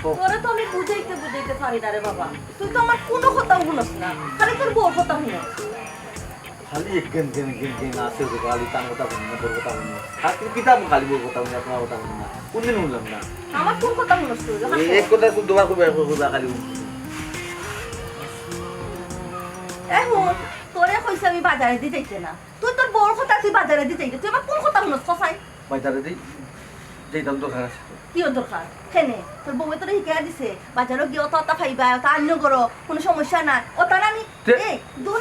তোরে তো আমি বুঝাইতে বুঝাইতে পারি না রে বাবা, তুই তো আমার কোনো কথা শুনস না, খালি তোর বউর কথা শুনস। খালি একজন গেন আছে যে খালি তার কথা বলি না, তোর কথা বলি না। আর তুমি কিতাব খালি বউর কথা বলি, আপনার কথা বলি না, কোনদিন শুনলাম না। আমার কোন কথা শুনস তুই? এক কথা শুধু তোমার খুব খালি এখন তোরে কইছে আমি বাজারে দিয়ে যাইতে না, তুই তোর বউর কথা তুই বাজারে দিয়ে যাইতে, তুই আমার কোন কথা শুনস কসাই? বাজারে দিই যেতাম তো খারাপ কি দরকার কেনে? তোর বউয়ে তোরে শিখাই দিছে বাজারও গিয়ে অত অতা খাইবা, অত আন্য করো, কোনো সমস্যা নাই। ওটা না আমি এই দূর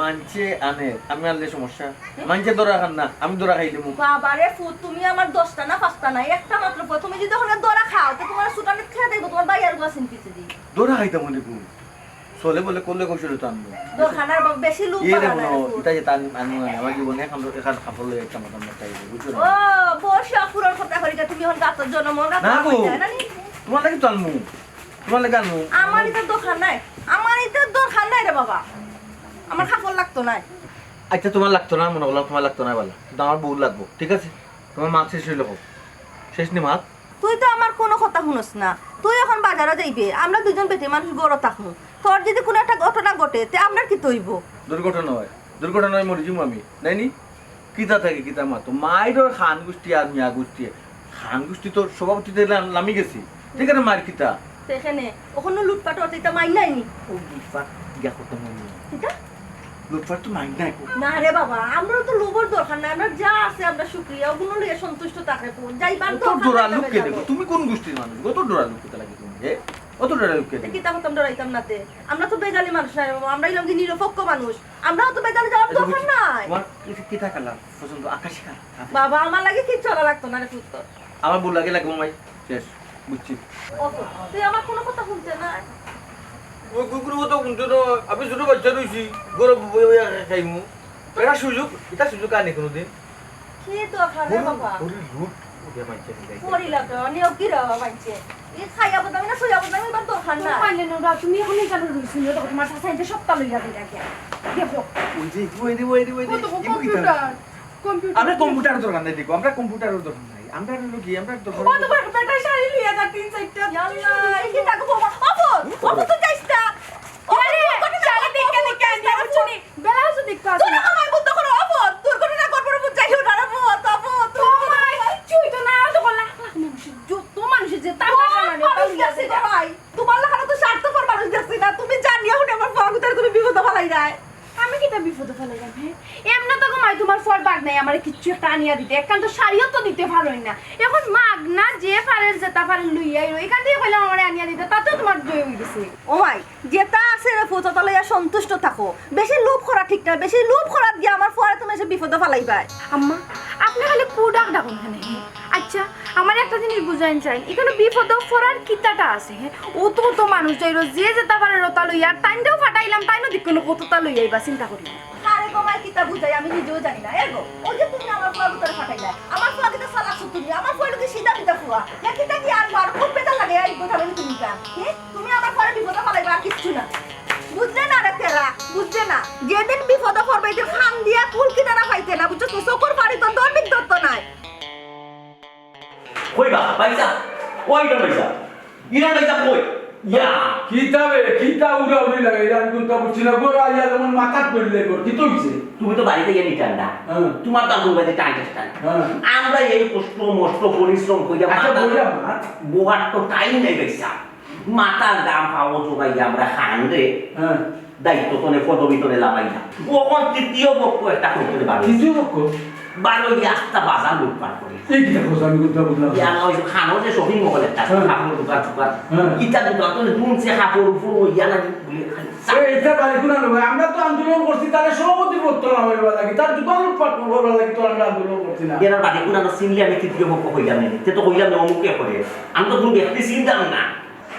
মানছে আনে, আমি আনলে সমস্যা মানছে দরা খান না, আমি দরা খাই দেবো। বাবারে ফুট, তুমি আমার 10টা না 5টা না একটা মাত্র, তুমি যদি ওখানে দরা খাও তো তোমার সুটানে খেয়ে দেবো, তোমার বাইয়ার গুলা চিনতেছে দি দরা খাইতাম দেখুন চলে বলে করলে কৌশল তো আনবো দোকানের বেশি লোক ইয়ে পালা দেখুন না। এটা যে তার আনবো না আমার জীবনে এখন কাপড় লয়ে একটা মতাম চাই বুঝছো ও বসে অপুরর কথা করিকা তুমি এখন গাতর জন্য মন গাত না গো, না নি? তোমার লাগে তো আনবো, তোমার লাগে আনবো। আমার ইতে দোকান নাই, আমার ইতে দোকান নাই রে বাবা, আমার কাপড় লাগতো না। আচ্ছা তোমার লাগতো না, মনে করলাম তোমার লাগতো না বলা, কিন্তু আমার বউ লাগবো, ঠিক আছে? তোমার মাছ শেষ হইল শেষ নি মাছ। তুই তো আমার কোনো কথা শুনস না, তুই এখন বাজারে যাইবে, আমরা দুজন বেটে মানুষ গড় থাকবো, তোর যদি কোনো একটা ঘটনা ঘটে তে আমরা কি তৈব? দুর্ঘটনা হয়, দুর্ঘটনা হয় মরে যাবো আমি, নাইনি? কিতা থাকে কিতা মা তো মায়ের খান গোষ্ঠী আর মিয়া গোষ্ঠী, খান গোষ্ঠী তো সভাপতিতে নামি গেছি, ঠিক আছে? মায়ের কিতা সেখানে ওখানে লুটপাট হতে এটা মাইন নাইনি? ও লুটপাট গিয়া করতে মনে এটা লুটপাট তো মাইন নাই। না রে বাবা, আমরা তো লোভর দরকার নাই, আমরা যা আছে আমরা শুকরিয়া ওগুলো লিয়ে সন্তুষ্ট থাকে। কোন যাইবার অত ডোরা লুককে দেখো, তুমি কোন গোষ্ঠীর মানুষ? অত ডোরা লুককে লাগে তুমি, অত ডোরা লুককে দেখো। কিতা হতাম ডরাইতাম নাতে, আমরা তো বেজালি মানুষ নাই বাবা, আমরা ইলাম কি নিরপেক্ষ মানুষ, আমরাও তো বেজালি যাওয়ার দরকার নাই। তোমার কিতা কালার পছন্দ? আকাশি কালার? বাবা আমার লাগে কি চলা লাগতো না রে পুত্র, আমার বউ লাগে লাগবো মাই, শেষ বুঝছি। তুই আমার কোনো কথা শুনতে নাই। ওই কুকুর মতো কিন্তু তো আমি ছোট বাচ্চা রয়েছি, গরম খাইমু, এটা সুযোগ, এটা সুযোগ আনি কোনোদিন কি দরকার রে বাবা? লুট ওকে মাইছে পড়িলা তো নিয়োগ কি রে মাইছে, এই খাইয়া বদামি না সইয়া বদামি বা দরকার না। পাইলে না তুমি এখন এখানে রইছিল তো তোমার সাইডে সপ্তাহ লইয়া দিলা কে দেখো ওই যে আমরা কম্পিউটার দরকার নাই, দেখো আমরা কম্পিউটারের দরকার নাই, আমরা হলো কি আমরা দরকার ও তোমার বেটা শাড়ি লিয়া দা তিন চারটা ইয়াল্লা এই কি তাকো বাবা অপর তো যাইস না। আরে শাড়ি দেখে দেখে আনি শুনি বেলা হচ্ছে দেখতে আসে তোরা আমার বন্ধ করো অপর, দুর্ঘটনা করবো বুঝ যাইও না রে বাবা, তবু তোমার কিছুই তো না তো বলা মানুষ যত মানুষ যে তার মানুষ গেছে গো ভাই, তোমার লাগানো তো স্বার্থপর মানুষ গেছে না, তুমি জানিয়া শুনে আমার ফাগুতার তুমি বিপদ ফালাই যায়। আমি কি তা বিপদে ফেলে যাব এমন তো ঘুমাই তোমার ফল বাগ নাই আমার কিচ্ছু একটা আনিয়া দিতে একান্ত শাড়িও তো দিতে পারোই না, এখন মাগ না যে পারের যেটা পারেন লইয়াই এখান থেকে কইলাম আমার আনিয়া দিতে তাতেও তোমার জয় হয়ে গেছে। ও ভাই যেটা আছে রে ফুটো তলাইয়া সন্তুষ্ট থাকো, বেশি লোভ করা ঠিক না, বেশি লোভ করা দিয়ে আমার ফুয়ারে তুমি এসে বিপদে ফালাইবাই। আম্মা আপনি খালি কুডাক ডাকুন এখানে। আচ্ছা আমার একটা জিনিস বুঝাইন চাই, এখানে বিপদ ফরার কিতাটা আছে হ্যাঁ, ও তো মানুষ যাইরো যে যেটা পারে রতা লইয়া টাইনটাও ফাটাইলাম টাইনও দিকনো কতটা লইয়াইবা চিন্তা করি। আরে গো ভাই কিতা বুঝাই আমি নিজেও জানি না। এগো ওই যে তুমি আমার ফুয়া ভিতরে ফাটাইলা, আমার ফুয়া কিতা সালাকছো তুমি, আমার ফুয়া কি সিধা বিদা ফুয়া না কিতা কি আর মার খুব বেতা লাগে এই কথা বলি তুমি কা তুমি আমার ফুয়ারে বিপদে ফালাইবা আর কিচ্ছু না, বুঝলে না রে তেরা, বুঝলে না? যেদিন বিপদে পড়বে এদিন খান দিয়া কুল কিনারা পাইতে না, বুঝছো তো? চোখর পাড়ি তো দরবিক দত্ত নাই। কইবা পয়সা কইটা পয়সা ইরা পয়সা কই ইয়া কিতা উড়া উড়ি লাগাই আমি কোনটা বুঝছি না গোরা ইয়া যেমন মাথাত পড়লে গোর কি তো হইছে তুমি তো বাড়িতে গিয়ে নিটান না তোমার দাম বাড়িতে টাইম আমরা এই কষ্ট মষ্ট পরিশ্রম কইরা আচ্ছা বইলা মা বোহার তো টাইম নেই পয়সা মাথার দাম পাবো জোগাইয়া আমরা খান রে দায়িত্ব তো নে পদবি তো লাগাই না ওখন তৃতীয় পক্ষ একটা করতে পারে তৃতীয় পক্ষ বারো একটা বাজার লুটপাট করে এই কিতা কথা আমি কোনটা বুঝলাম ইয়া ওই খানো যে শপিং মহল একটা কাপড় দোকান দোকান ইটা দোকান তো দুনছে কাপড় উপর ইয়া না এইটা বাড়ি কোনা নয় আমরা তো আন্দোলন করছি তাহলে সভাপতি করতে না হইবা লাগি তার দোকান লুটপাট করবা লাগি তো আমরা আন্দোলন করছি না এরা বাড়ি কোনা না চিনলে আমি তৃতীয় পক্ষ হইলাম না তে তো হইলাম না অমুকে করে আমি তো কোনো ব্যক্তি চিনতাম না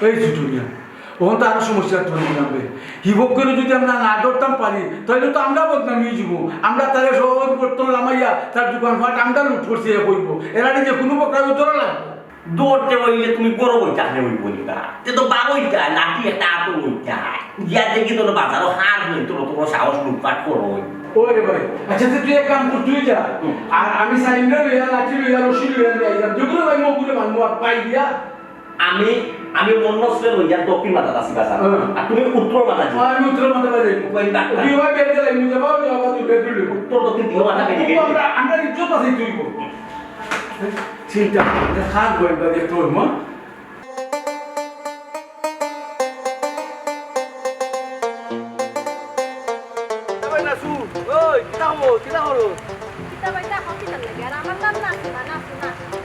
এই ছুটুনিয়া ওখান তো আরো সমস্যা তৈরি হবে হিবক করে যদি আমরা না ধরতাম পারি তাহলে তো আমরা বদনামি যাব, আমরা তাহলে সভাপতি করতাম লামাইয়া তার দোকান ফাট আমরা লুট করছি কইব এরা যে কোনো প্রকার উত্তর লাগবে দৌড়তে হইলে তুমি গরো বইটা নে হইব নিবা তে তো বারোইটা লাঠি একটা আতো হইতা ইয়া দেখি তো বাজারও হার হই তো তোমার সাহস লুটপাট করো ওরে ভাই আচ্ছা তুই এক কাম কর তুই যা আর আমি সাইন্ডার লইয়া লাঠি লইয়া রশি লইয়া যাই যেগুলো ভাই মগুলো মানবো আর পাই দিয়া আমি আমি মন্নশ্রে লইয়া দক্ষিণ মাথা আছি বাসা আর তুমি উত্তর মাথা যাও আমি উত্তর মাথা যাই কি হয় বের গেলে আমি যাবো যাবো তুই বের দিলি উত্তর দক্ষিণ দিও মাথা বেরিয়ে গেছে আমরা ইজ্জত আছে তুই কর চিন্তা খান গোয়েন্দা দেখতে হইব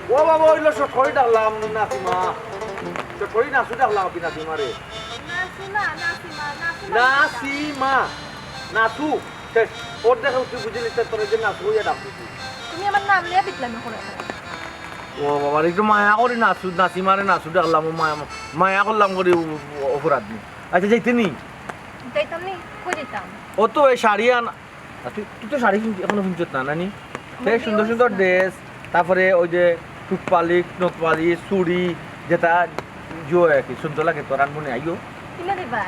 ও বাবা ওইলো সরকারি ডাকলাম নাসিমা সরকারি নাসু ডাকলাম কি নাসিমা রে নাসিমা নাসু ওর দেখা তুই বুঝলি তোর যে নাসু ইয়া ডাকছি তুমি আমার নাম লিয়ে বিটলামি করে ও বাবা একটু মায়া করি নাসু নাসিমারে নাসু ডাকলাম মায়া করলাম করি অপরাধ নি আচ্ছা যাইতে নি যাইতাম নি কই দিতাম ও তো এই শাড়ি আন তুই তো শাড়ি এখনো কিনছত না নানি সেই সুন্দর সুন্দর ড্রেস তারপরে ওই যে টুকপালি নকপালি চুড়ি যেটা জো আর কি সুন্দর লাগে তোর আনমনে আইও কিনে দিবা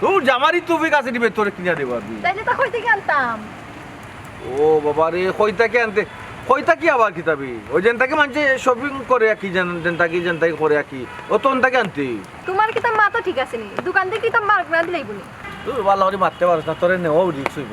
তোর জামারি তুই কাছে দিবে তোরে কিনা দেবো আমি তাইলে তো কই থেকে আনতাম ও বাবা রে কইতাকে আনতে কইতা কি আবার কিতাবি ওই যেনটাকে মানুষে শপিং করে কি যেনটাকে করে কি ও তো ওনটাকে আনতে তোমার কি তো মাথা ঠিক আছে নি দোকান থেকে কি তো মার্ক না দিলেই বলি তুই ভালো করে মারতে পারছ না তোরে নেওয়াও রিক্স হইব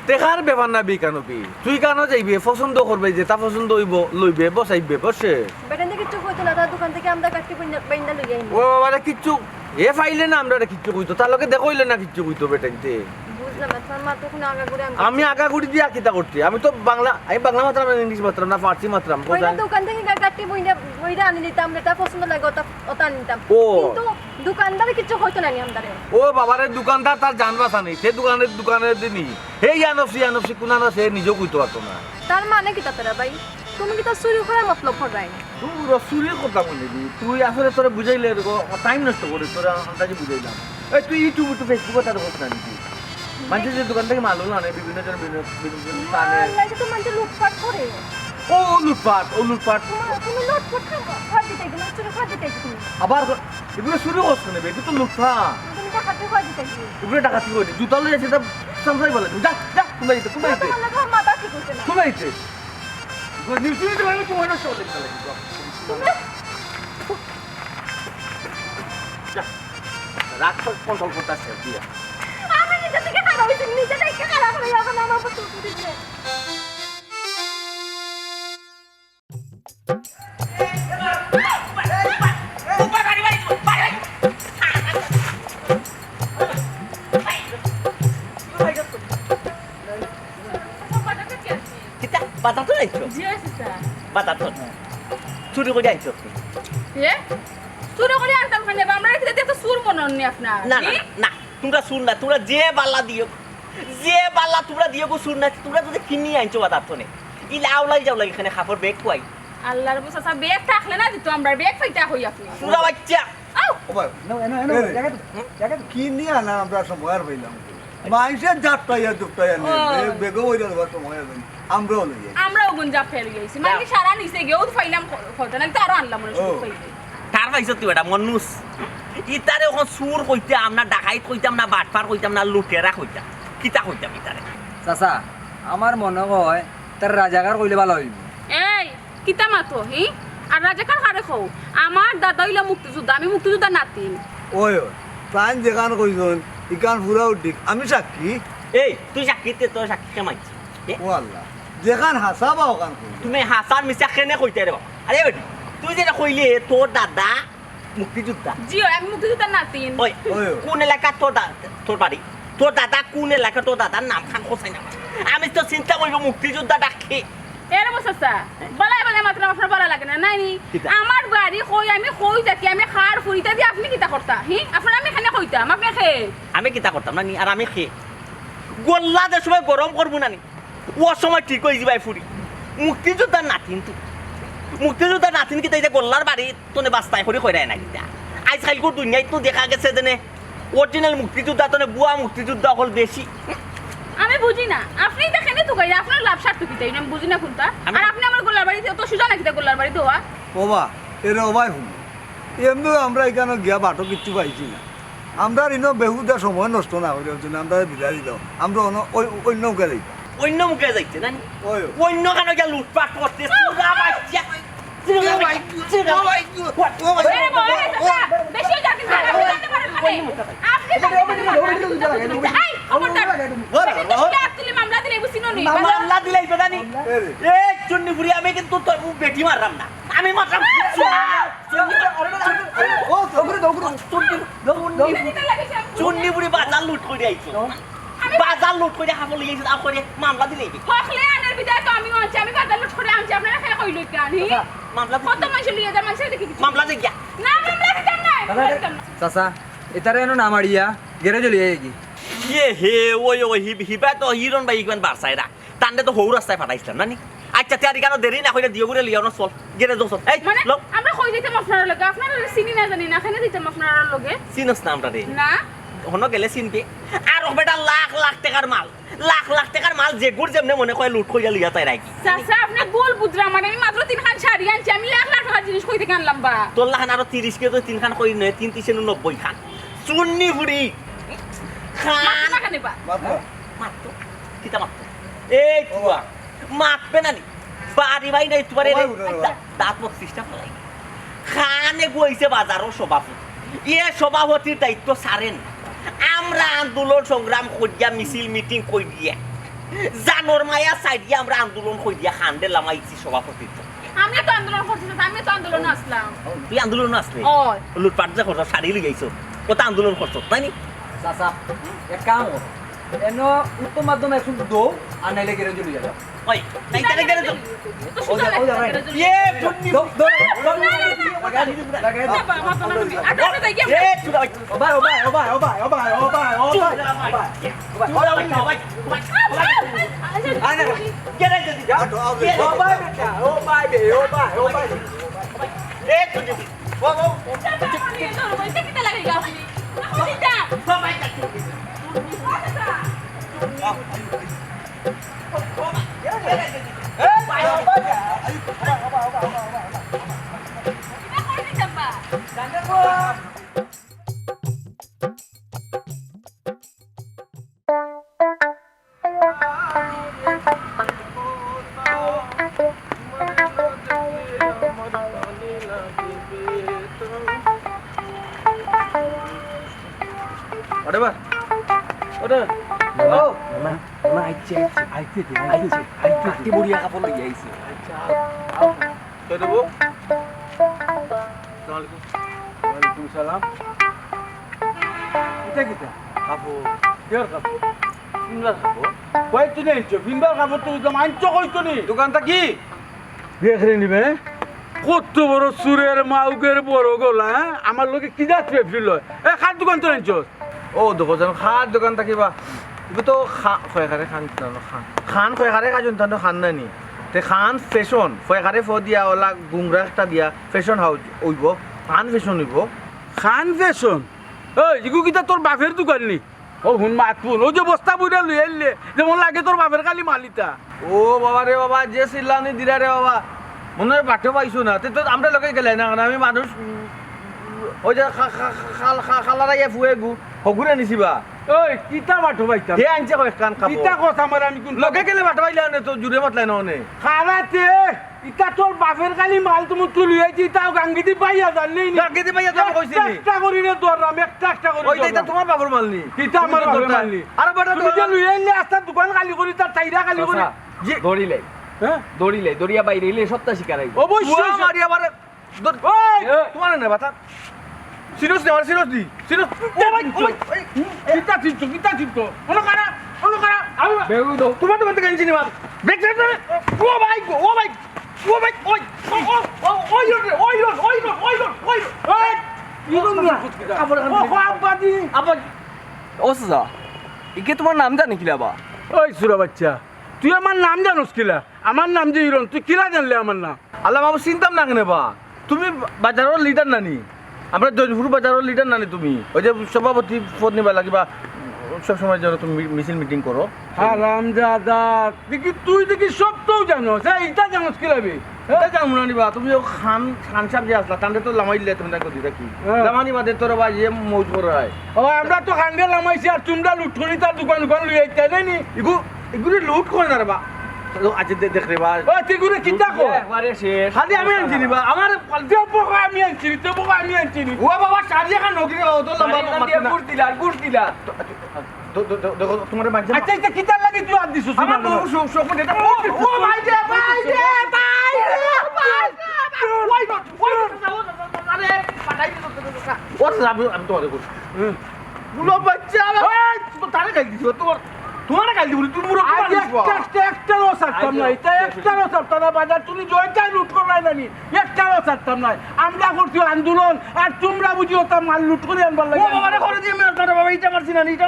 দেখার ব্যাপার না বি কানবি তুই কেন যাইবি পছন্দ করবে যেটা পছন্দ হইব লইবে বসাইবে বসে বেটান থেকে কিছু কইতো না তার দোকান থেকে আমরা কাটতে বাইন্দা লই যাই ও বাবা কিচ্ছু এ ফাইলে না আমরা কিচ্ছু কইতো তার লগে দেখইলে না কিচ্ছু কইতো বেটাইতে বুঝলাম তোমার মা তো কোনো আগা করে আমি আগাগুড়ি দিয়া কিতা করতে আমি তো বাংলা মাত্রাম না ইংলিশ মাত্রাম না ফার্সি মাত্রাম ওই দোকান থেকে কাটতে বইটা আনি দিতাম এটা পছন্দ লাগে ওটা নিতাম ও। কিন্তু দোকানদার কিছু হইতো না নি আমদারে ও বাবারে দোকানদার তার জানবাসা নেই সে দোকানের দিনই এই আনফসি কোনা না সে নিজেও কইতে পারতো না তার মানে কি তারা ভাই তুমি কি তো চুরি করে মতলব ফরাই তুই রসুরের কথা বলে দি তুই আসলে তোরা বুঝাইলে টাইম নষ্ট করে তোরা আন্দাজে বুঝাইলাম এই তুই ইউটিউব ফেসবুকে তার কথা না নাকি মানুষের যে দোকান থেকে মাল হলো না বিভিন্ন জন বিভিন্ন স্থানে আল্লাহ তো মানে লুটপাট করে ও লুটপাট তুমি লুটপাট খাওয়া দিতে গেলে চুরি খাওয়া দিতে তুমি আবার এগুলো শুরু করছে না এটা তো লুটপাট তুমি টাকাতে খাওয়া দিতে গেলে এগুলো ডাকাতি করে জুতা লয়ে সেটা সামসাই বলে যা যা কুমাইতে তোমার লাগা মাথা ঠিক হইছে না কুমাইতে নিউজ মানে তোমার না শোলে চলে তুমি যা রাত কন্ট্রোল করতে আসছে দিয়া আমি নিজে থেকে খারাপ হইছে নিজে থেকে খারাপ হয়ে এখন আমার উপর তুই দিছে কিতা বাতা তো আইছো বাতা তো চুরি করে আইছো চুরি করে আনতাম খানে আমরা এখানে দেখতে সুর মননি আপনার না না না তোমরা শুন না তোমরা যে বালা দিও তোমরা দিও গো শুন না তোমরা যদি কিনি আইছো বাতা তো নে ইলা আউলাই যাও লাগি এখানে খাফর বেগ কই আল্লাহর বসাসা বেগ থাকলে না দিত আমরা বেগ ফাইটা হই আপনি সুরা বাচ্চা কি নিয়ে না আমরা সময় আর পাইলাম মানুষের যাত্রাইয়া দুপটাইয়া নিয়ে বেগো ওই সময় আমরাও লই আমরাও গুঞ্জা ফেল গেছি মানে সারা নিচে গেও ফাইলাম কথা না তো আরো আনলাম মনে শুধু ফাইতে কার পাইছো তুই এটা মনুস ইতারে এখন সুর কইতে আমরা ডাকাইত কইতাম না বাটপার কইতাম না লুটেরা কইতাম কিতা কইতাম ইতারে চাচা আমার মনে হয় তার রাজাকার কইলে ভালো হইব এই কিতা মাতো হি আর রাজাকার হারে খাও আমার দাদা হইলা মুক্তিযোদ্ধা আমি মুক্তিযোদ্ধা নাতিন ওই প্রাণ যেখান কইজন ইকান পুরা উঠিক আমি সাক্ষী এই তুই সাক্ষীতে তো সাক্ষী কেমাইছি ও আল্লাহ যেখান হাসা বা ওখান কই তুমি হাসান মিছা কেনে কইতে রে বাবা আরে বেটি তুই যেটা কইলে তোর দাদা মুক্তিযোদ্ধা জিও আমি মুক্তিযোদ্ধা নাতিন ওই কোন এলাকা তোর বাড়ি তোর দাদা কোন এলাকা তোর দাদার নাম খান কোথায় না আমি তো চিন্তা করবো মুক্তিযোদ্ধা ডাকি এর বসাসা বলাই মাত্র আপনার বলা লাগে না নাইনি আমার বাড়ি কই আমি কই থাকি আমি খার ফুরিতা দি আপনি কিতা করতা হি আপনার আমি খানে কইতাম আপনি খে আমি কিতা করতাম না নি আর আমি খেয়ে গোল্লা যে সময় গরম করবো না নি ও সময় ঠিক হয়ে যাবাই ফুরি মুক্তিযোদ্ধার নাতিন তুই মুক্তিযোদ্ধার নাতিন কিতা এই যে গোল্লার বাড়ি তোনে বাস্তায় করি কইরায় না কিতা আজকাল কো দুনিয়ায় তো দেখা গেছে যে অরিজিনাল মুক্তিযোদ্ধা তোনে বুয়া মুক্তিযোদ্ধা হল বেশি আমি বুঝি না আপনি দেখেন তো গাইরা আপনার লাভ স্বার্থ কিতা আমি বুঝি না কোনটা আর আপনি আমার গোল্লার বাড়িতে তো সুজা নাকি গোল্লার বাড়িতে হওয়া ওবা এর ওবাই হুম এমনি আমরা এখানে গিয়া বাটো কিচ্ছু পাইছি না আমরা ইনো বেহুদা সময় নষ্ট না হইলেও জন্য আমরা বিদায় দিলাম আমরা অন্য গেলেই অন্য মুখে যাইতে না ওই অন্য কেন গিয়া লুটপাট করতে সুরা বাচ্চা বেশি যাচ্ছেন আপনি জানতে পারেন আপনি খবরদার মামলা দিলে বুঝিনো নি মামলা দিলাই বেদানি এ চুন্নি বুড়ি আমি কিন্তু তোর বেটি মারলাম না আমি মারলাম চুন্নি বুড়ি বাজার লুট করে আইছো বাজার লুট করে হামল লিয়েছে আর করে মামলা দিলাই হকলে আনের বিদায় তো আমি আনছি আমি বাজার লুট করে আনছি আপনারা খেয়ে কইল কেন মামলা কত মানুষ লিয়ে যায় মানুষ দেখি মামলা দে গিয়া না মামলা দিতাম না চাচা এটারে এনো না মারিয়া গ্যারেজে লিয়ে কি ইয়ে হে ওই হিবা তো হিরন ভাই ইকমান বারসাইরা তান্ডে তো হৌ রাস্তায় পাঠাইছিলাম নানি আচ্ছা তেয়ারি কেন দেরি না কইরা দিও করে লিও না চল গেরে চল এই মানে লোক আমরা কই দিতাম আপনারা লগে আপনারা চিনি না জানি না খানে দিতাম আপনারা লগে চিনস না আমরা রে না হনো গেলে চিনবে আর বেটা লাখ লাখ টাকার মাল যে গুড় যেমনে মনে কয় লুট কইরা লিয়া তাই রাখি চাচা আপনি গোল বুদ্রা মানে আমি মাত্র 3 খান শাড়ি আনছি আমি লাখ লাখ টাকার জিনিস কই থেকে আনলাম বা তোর লাখান আরো 30 কে তো 3 খান কই নয় 3 3 90 খান চুন্নি বুড়ি খান না খানে বা মাত্র কিতা মাত্র এই তুয়া মাতবে না নি বাড়ি ভাই নাই তুয়ারে দাঁত মত সিস্টেম ফলাই খানে গইছে বাজারও সভাপতি সভাপতির দায়িত্ব সারেন আমরা আন্দোলন সংগ্রাম করিয়া মিছিল মিটিং কই দিয়া জানোর মায়া সাইডিয়া আমরা আন্দোলন কই দিয়া খান্ডে লামাইছি সভাপতির আমি তো আন্দোলন করছি আমি তো আন্দোলন আসলাম তুই আন্দোলন আসলে ও লুটপাট যে করছ শাড়ি লইয়াইছ কত আন্দোলন করছ তাই নি চাচা এক কাম কর এনো উত্তম মাধ্যমে একটু দো আর নাইলে গ্যারেজে লিয়ে যাও ওই তাই তারে গেলে তো তো সুন্দর লাগছে এ ফুটনি লাগাই দাও বাবা মাথা না তুমি আটা দাই গিয়ে এ চুরা গেলে যদি যাও এ চুরি ও কিটা লাগে গা আপনি না দিতা সবাই ওরে বা ওরে ও আইতে বড়িয়া কাপড় লইয়া আইছে তো দেবো আসসালামু আলাইকুম সালাম এটা কিটা কাপড় কেয়ার কাপড় সিঙ্গার কাপড় কই তুই নেইছো বিন্দার কাপড় তো দাম আনছো কইতো নি দোকানটা কি দেখরে নিবে কত বড় সুরের মাউগের বড় গলা আমার লোকে কি যাচ্ছে ফিল এ খাট দোকান তো নেইছো ও দোকান খার দোকান থাকিবা এগুলো তো খয়াখারে খান খান খয়াখারে কাজন তো খান নানি তে খান ফ্যাশন খয়াখারে ফ দিয়া ওলা গুংরা একটা দিয়া ফ্যাশন হাউস ওইব খান ফ্যাশন হইব খান ফ্যাশন ওই ইগু কিটা তোর বাপের দোকান নি ও হুন মাতপুন ও যে বস্তা বুইরা লই আইলে যেমন লাগে তোর বাপের খালি মালিতা ও বাবা রে বাবা যে সিল্লানি দিলা রে বাবা মনে হয় বাটে পাইছো না তে তো আমরা লোকে গেলে না আমি মানুষ ওই যে খালারা ইয়ে ফুয়ে গু হগুরে নিছিবা ওই কিটা বাটো পাইতাম হে আনছে কয়েক কান কাপড় কিটা কথা আমার আমি কোন লগে গেলে বাটে পাইলে না তো জুড়ে মাতলাই না অনে খারাতে ইটা তোর বাপের খালি মাল তুমি তুলি আইছি তাও গাঙ্গিতি পাইয়া জানলি নি গাঙ্গিতি পাইয়া তো আমি কইছি নি। একটা করি রে তোর নাম একটা করি ওইটা এটা তোমার বাবুর মালনি কিটা আমার বাপের মালনি আর বাটা তুমি যে লই আইলে আস্তা দোকান খালি করি তার চাইরা খালি করি জি দড়িলে হ্যাঁ দড়িলে দড়িয়া বাইরে এলে সত্তা শিকারাই অবশ্যই মারি আবার ওই তোমার না বাতা সিরিয়াস নে আমার সিরিয়াস দি সিরিয়াস ও ভাই কিটা চিপতো ওনো কারা আমি বেগু দাও তোমার তো বলতে গেছি নি বাপ ব্রেক ব্রেক ও ভাই ও ভাই ও ভাই ওই ওই ইগন না আবার ও আব্বাদি আবার ও চাচা ইকে তোমার নাম জানি কিলা বা ওই সুরা বাচ্চা তুই আমার নাম জানোস কিলা আমার নাম যে হিরণ তুই কিলা জানলে আমার নাম আল্লাহ বাবু চিন্তাম না কেন বা তুমি বাজারের লিডার নানি আমরা জয়পুর বাজারের লিডার নানি তুমি ওই যে সভাপতি পদ নিবা লাগিবা সব সময় যেন তুমি মিছিল মিটিং করো হারাম দাদা দেখি তুই দেখি সব তো জানোস হ্যাঁ এটা জানোস কি লাগবে এটা জানো না নিবা তুমি খান সাহেব যে আসলা তান্ডে তো লামাইলে তুমি তাকে দিতা কি হ্যাঁ। লামানি বাদে তোর বা যে মৌজ করে হয় ও আমরা তো খান্ডে লামাইছি আর তোমরা লুঠুনি তার দোকান লুই আইতে নি এগুলো লুট করে না রে বা আচ্ছা দেখ রে ভাই ওই তুই গুরে কিতা কর একবারে শেষ খালি আমি আনছি নি বা আমার তুই পোকা আমি আনছি তুই পোকা আমি আনছি ও বাবা শাড়ি এখন নকরি ও তো লম্বা গুড় দিলা দেখো তোমার মাঝে আচ্ছা এটা কিতা লাগি তুই আন দিছস আমার বউ শোক এটা ও ভাই দে আরে পাঠাই দিছো ও আমি তোমাদের করছি বুলো বাচ্চা তারে গাল দিছো তোমার গাল দিবি তুমি মুরো একটা লো সারতাম না এটা একটা লো সারতাম না বাজার তুমি জয়টাই লুট করলাই নানি একটা লো সারতাম না আমরা করছি আন্দোলন আর তোমরা বুঝিও তা মাল লুট করে আনবার লাগে ও বাবারে করে দিয়ে আমি আপনারা বাবা এটা মারছি না এটা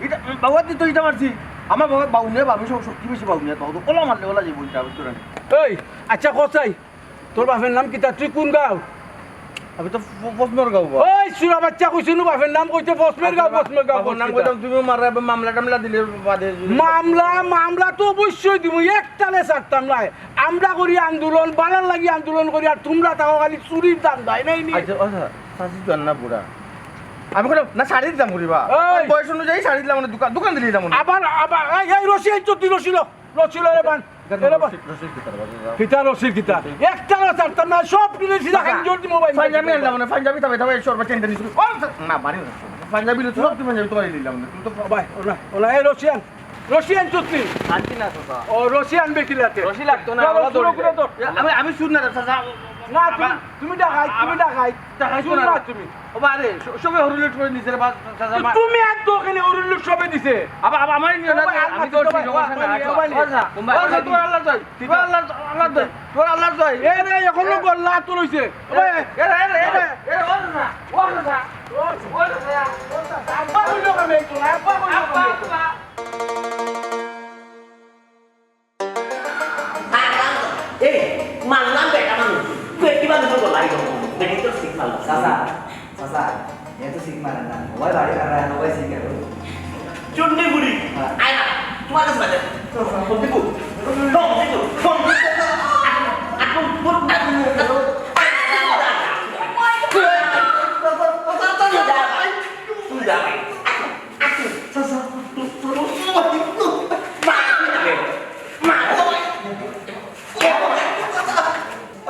এটা বাবা তুই তো এটা মারছি আমার বাবা বাউনে বাবু সব শক্তি বেশি বাউনে তো ওলা মারলে ওলা যাবো এটা বুঝতে পারেন এই আচ্ছা কোথায় তোর বাপের নাম কিতা তুই কোন গাঁও আমি তো পসমর গাও বা ওই সুরা বাচ্চা কইছিনু বাপের নাম কইতে বসমের গাঁও নাম কইতাম তুমি মাররা মামলা টামলা দিলে বাদে মামলা তো অবশ্যই দিব একটালে ছাড়তাম না আমরা করি আন্দোলন বানার লাগি আন্দোলন করি আর তোমরা তাও খালি চুরির দাম দেয় নাই নি আচ্ছা আচ্ছা সাসি জান না বুড়া আমি কইলাম না শাড়ির দাম করিবা ওই। বয়স অনুযায়ী শাড়ি দিলাম না দোকান দিলি দাম আবার এই রশি এই চুটি রশিল রে বান কিতা রশির কিতা একটা না ছাড়তাম না সব কিনে সিধা খান জোরটি মোবাইল পাঞ্জাবি আনলাম না পাঞ্জাবি তবে সরবা টেন্ডার নিছিল ও না মারি না পাঞ্জাবি তো সব পাঞ্জাবি তোমার দিলাম না তুমি তো ভাই ওলা এই রশিয়ান চুটি শান্তি না তো ও রশিয়ান বেকিলাতে রশি লাগতো না আমি শুন না চাচা না তুমি ডাকাই শুন না তুমি ও বারে সবে হরুলেট করে নিছে রে চাচা তুমি এক তো ওখানে অরুল্লুক সবে দিছে আবার আমার নিয়ে না আমি তো তোমার আল্লাহ জয় তোর আল্লাহ জয় এ রে এখন গল্লা তো লইছে ওই আব্বা কইলো কামে তো আব্বা কইলো কামে এই মানলাম বেটা মানুষ তুই কিবা দুটো গলাই গো বেটি তো শিখ মারলাম চাচা ये तो सीख मारा ना वही बाड़ी कर रहा है ना वही सीख है চুন্নি বুড়ি আয় না তোমার কাছে বাজে ফোন দিবো এখন পুরোটা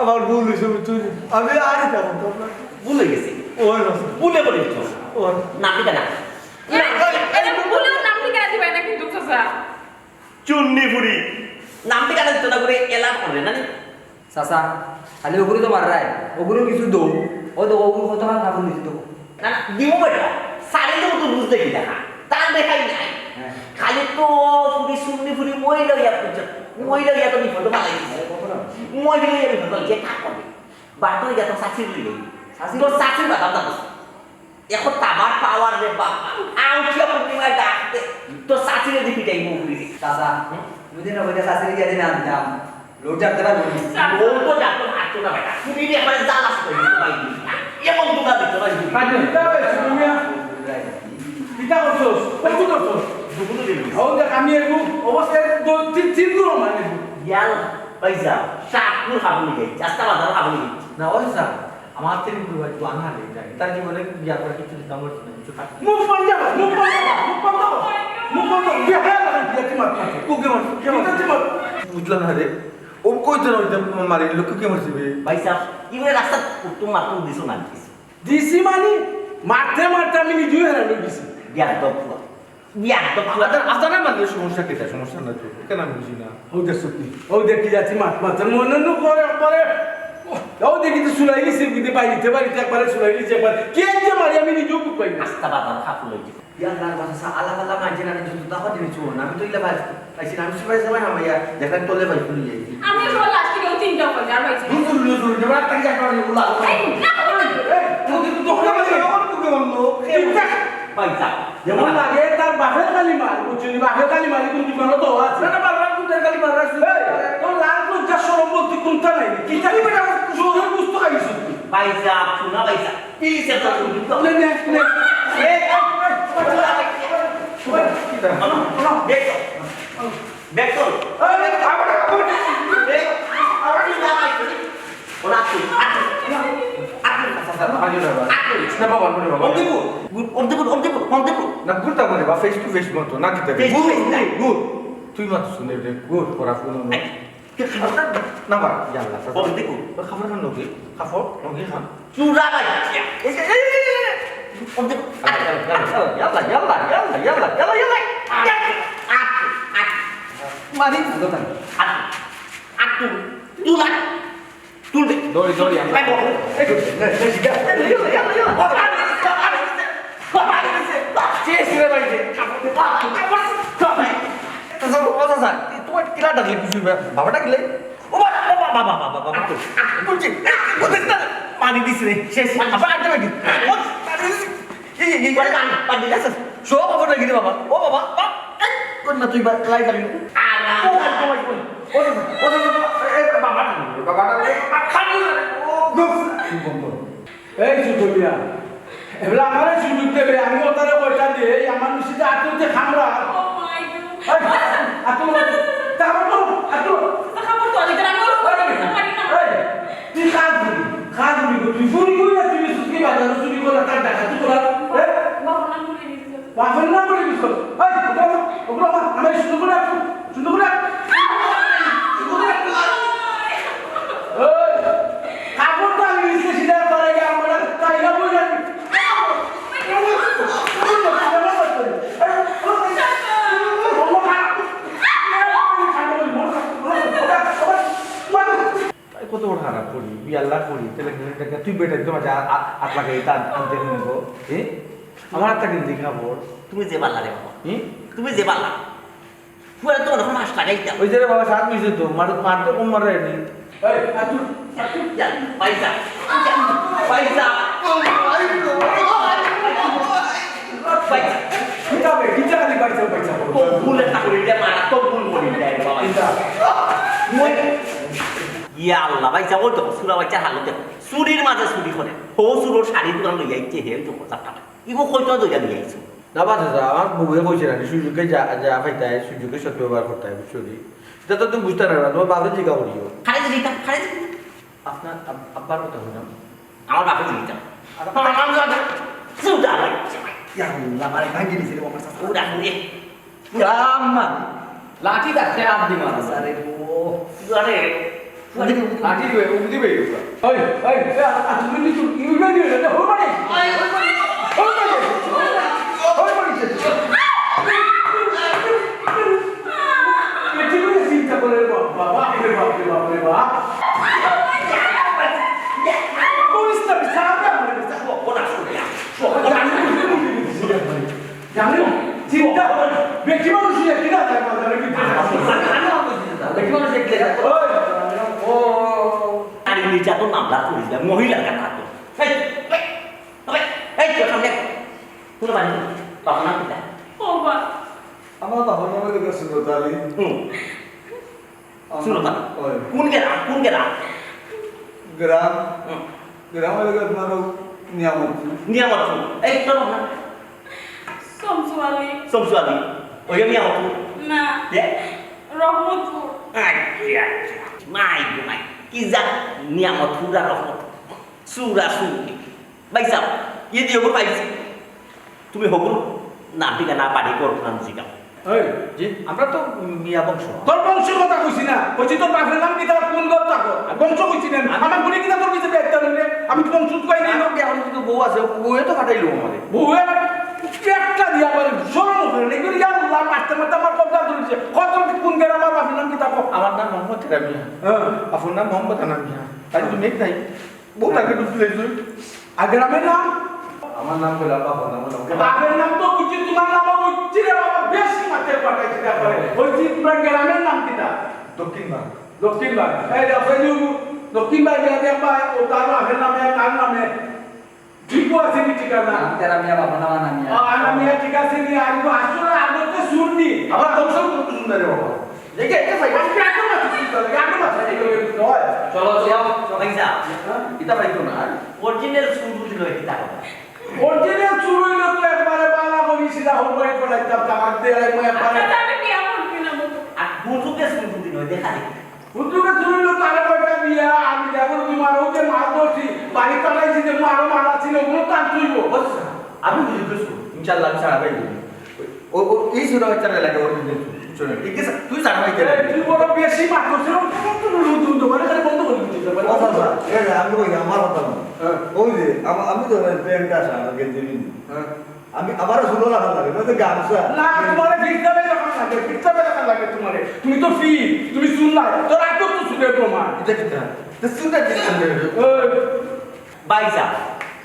আমার ভুল হয়েছে তুই আমি আর যাবো ভুলে গেছি ওই ভুলে বলেছ ওই নামটি কেনা চুন্নি বুড়ি নামটি কেনা দিত না করে এলা করে না चाचा खाली ओगुरी तो मार रहा है ओगुरी किसी दो वो तो ओगुरी को तो हम काबू नहीं दो না দিব বেটা সাড়ে দেবো তো বুঝতে কি দেখা তার দেখাই নাই খালি তো ফুরি সুন্নি ফুরি মই লইয়া তো বিপদ ভালো মই লইয়া বিপদ যে কাজ করবে বাটো ইয়া তো সাথী লইলে তোর সাথী বাবা দাদা এখন তাবার পাওয়ার রে বাবা আউটিয়া পূর্ণিমা ডাকতে তোর সাথী রে দিপিটাই মুগুরি चाचा मुझे ना वजह सासरी के दिन आते हम लोग जाते बार बोली বল তো যাতো হাঁটো না বেটা তুমি একবারে জ্বালাস করে দিতে পারবি এমন তোমরা দিতে পারবি কিতা হইছে তুমি কিতা করছস কত করছস দুগুলো দিবি ও দেখ আমি এরকম অবস্থায় তিন গুলো মানে ইয়াল পয়সা শাকপুর খাবলি গে চাস্তা বাজার খাবলি গে না ওই স্যার আমার থেকে পুরো একটু আনা হয়ে যায় তার জীবনে বিয়া করে কিছু দিতাম বলছি না কিছু থাকতে মুখ বন্ধ বিয়া মাত কুকে মার বুঝলাম না রে ও কইতে না মারি লোক কে মারছি বে পয়সা ইবে রাস্তা উত্তম মাত্র দিছো না দিছি মানে মারতে আমি নিজে হেরানো দিছি বিয়া তো আপনারা মানে সমস্যা কেটা সমস্যা না তো কেন আমি বুঝি না ও দেখি যাচ্ছি মাত মনে করে পরে ও দেখি তো সুলাই গেছে বুঝতে বাড়িতে একবারে সুলাই গেছে একবার কে যে মারি আমি নিজেও বুঝ পাই না রাস্তা বাজার খাবলি গে या लाल भाषा आला वाला मांजे ना जो तो दाखव देने चो ना तो इला बात ऐसे नाम सुबह समय हम या देखन तोले भाई खुली है আমি সব লাস্ট কেউ তিনটা করে আর পাইছি दूर जब तक जा कर उला পয়সা যেমন লাগে তার বাপের কালি মার বুঝলি বাপের কালি মারি কোন দোকানে তো আছে না বাবা তুই কালি মার রাখছিস তো লাল তো যা সরবতি কোনটা নাই কি জানি বেটা জোরে বুঝতো খাইছিস পয়সা শোনা পয়সা প্লিজ এটা তো নে বেকল না ঘুরতা করে বা ফেস টু ফেস মতো না কিতে তুই মাত্র শুনে রে গুড করা কোনো না বা ইয়াল্লা বলতে কো খাবার খান নকি খাফর নকি খান চুরা বাচ্চা বলতে ইয়াল্লা ইয়াল্লা ইয়াল্লা ইয়াল্লা ইয়াল্লা ইয়াল্লা মারি দোকান তুলবে দড়ি দড়ি আমরা চেষ্টা বাইছে তোমার কিলা ডাকলে কিছু বাবা ডাকলে পানি দিস রে শেষ আবার আড্ডা নাকি সব খবর নাকি রে বাবা ও বাবা কোন না তুই লাই যাবি এই সুতলিয়া এবার আমার সুযোগ দেবে আমি ওটারে পয়সা দিয়ে আমার নিশ্চিত আতুতে খামরা আতু তারপর আতু তুই কাজ করি তুই চুরি করি না তুই সুস্কি বাজার চুরি করে তার টাকা তুই তোলা বাপের নাম বলে দিস ওগুলো আমার সুন্দর করে কাপড়টা আমি নিচে সিধা করে গিয়ে আমার তাই না বলে কত বড় খারাপ করি বিয়াল্লা করি তাহলে তুই বেটা তোমার আট লাখ তার আনতে নেব আমার আটটা কিনতে খাবো তুমি যে পাল্লা রে বাবা তুমি যে পাল্লা পুরো তো ওরকম 5 টাকাই দাও ওই যে রে বাবা সাত মিশে তো মারতে কম মারে নি এই আতু পয়সা পয়সা পয়সা কিতাবে কিতা খালি পয়সা তো ভুল একটা করে দিয়া মারা তো ভুল করি দেয় বাবা মই ইয়া আল্লাহ পয়সা ওই তো সুরা বাচ্চা হালত দেখো চুরির মাঝে চুরি করে হো চুরোর শাড়ি দোকান লই যাইছে হে তো 50 টাকা ইগো কইতো দইয়া লই যাইছো না বাচ্চা আমার বউয়ে কইছে না সুযোগে যা যা পাইতায় সুযোগে সত্য ব্যবহার করতে হয় বুঝলি এটা তো তুমি বুঝতে পারবে না তোমার বাপের জিজ্ঞা করিও খালি দিতা আপনার আব্বার কথা বললাম আমার বাপের দিতা সুদা বাচ্চা ইয়াল্লা মারে ভাঙি দিছে রে বাবা পুরা হুরে আম্মা লাঠি দাতে আপ দি মারা আরে ও আরে লাঠি দিবে দিবে ওই আতু তুমি তো ইউবে দিয়ে না হো মানে চিন্তা করে বাবা রে বাবা জানি চিন্তা ব্যক্তি মানুষ কিনা থাকে দেখি মানুষ দেখলে ও নারী নির্যাতন মামলা করিলাম মহিলার কথা তো এই তো সামনে পুরো বাড়ি বাবা না পিতা আমার বাবার নামে লেখা সুরত আলী সুরত আলী। ওই কোন গেলাম গ্রাম গ্রামে লেখা তোমার নিয়ামতপুর নিয়ামত এই তো না সমসু আলী ওই নিয়ামত না দে রহমতপুর মাই কি যা নিয়ামত পুরা রহমত সুরা সুরি বাইসা ইয়ে দিয়ে ওপর পাইছি তুমি হগুর না টিকা না পারি করো নাম জিগাও এই জি আমরা তো মিয়া বংশ তোর বংশের কথা কইছি না কইছি তোর বাপের নাম কি তার কোন গপ থাকো বংশ কইছি না আমার গুলি কি তোর কাছে বেচতে হবে আমি তো বংশ কই নাই আমি এখন কিন্তু বউ আছে বউয়ে তো ফাটাইলো আমারে বউয়ে একটা দিয়া বলে সরল করে নেই করি আল্লাহ মারতে মারতে আমার কবজা ধরেছে কত কোন গের আমার বাপের নাম কি থাকো আমার নাম মোহাম্মদ রামিয়া হ্যাঁ আপনার নাম মোহাম্মদ আনামিয়া তাই তুমি নেক নাই বউ তাকে ঢুকলে আর গ্রামের নাম আমার নাম কইলা বাবার নাম বাপের নাম তো বুঝছি তোমার নাম বুঝছি রে বাবা বেশি মাঠে পাঠাইছি তারপরে বলছি তোমার গ্রামের নাম কিটা দক্ষিণ ভাগ দক্ষিণ ভাগ এই দেখো দক্ষিণ ভাগ দেখবা ও তার বাপের নামে তার নামে ঠিক আছে কি ঠিকানা তেরা মিয়া বাবা নামা নামিয়া আনামিয়া ঠিক আছে নি আর তো আসলে আগতে শুননি আমার বংশ কত সুন্দর রে বাবা দেখে এটা ভাই চলো চলো বাইসা এটা ভাই তো না অরিজিনাল সুর দিল এটা অরিজিনাল চুরইল তো একবারে বালা করি সিধা হলবাই পড়াইতাম টাকা দিয়ে মই একবারে আর বুঝুকে সুর দিল দেখা দেখি হুজুরে চুরইল তারে কয়টা দিয়া আমি দেখো তোমার ওকে মার দছি বাড়ি পাঠাইছি যে মারো মারা ছিল ওগুলো তার তুইব আমি বুঝি তো ইনশাআল্লাহ আমি সারা পাই ও এই সুরা বাচ্চারা লাগে ওর বুঝছো না ঠিক আছে তুই জানো ভাই তুই বড় বেশি মারছিস দোকানে খালি বন্ধ করে দিতে পারে কথা স্যার এই আমি কই আমার কথা না ওই যে আমি তো প্যান্টটা সারা গেঞ্জি নিই আমি আবার শুনো লাগা লাগে না গামছা না তোমার ফিটবে যখন লাগে ফিটবে যখন লাগে তোমার তুমি তো ফি তুমি শুন না তোর এত তো শুনে প্রমাণ এটা কিটা তো সুন্দর দিন বাইসা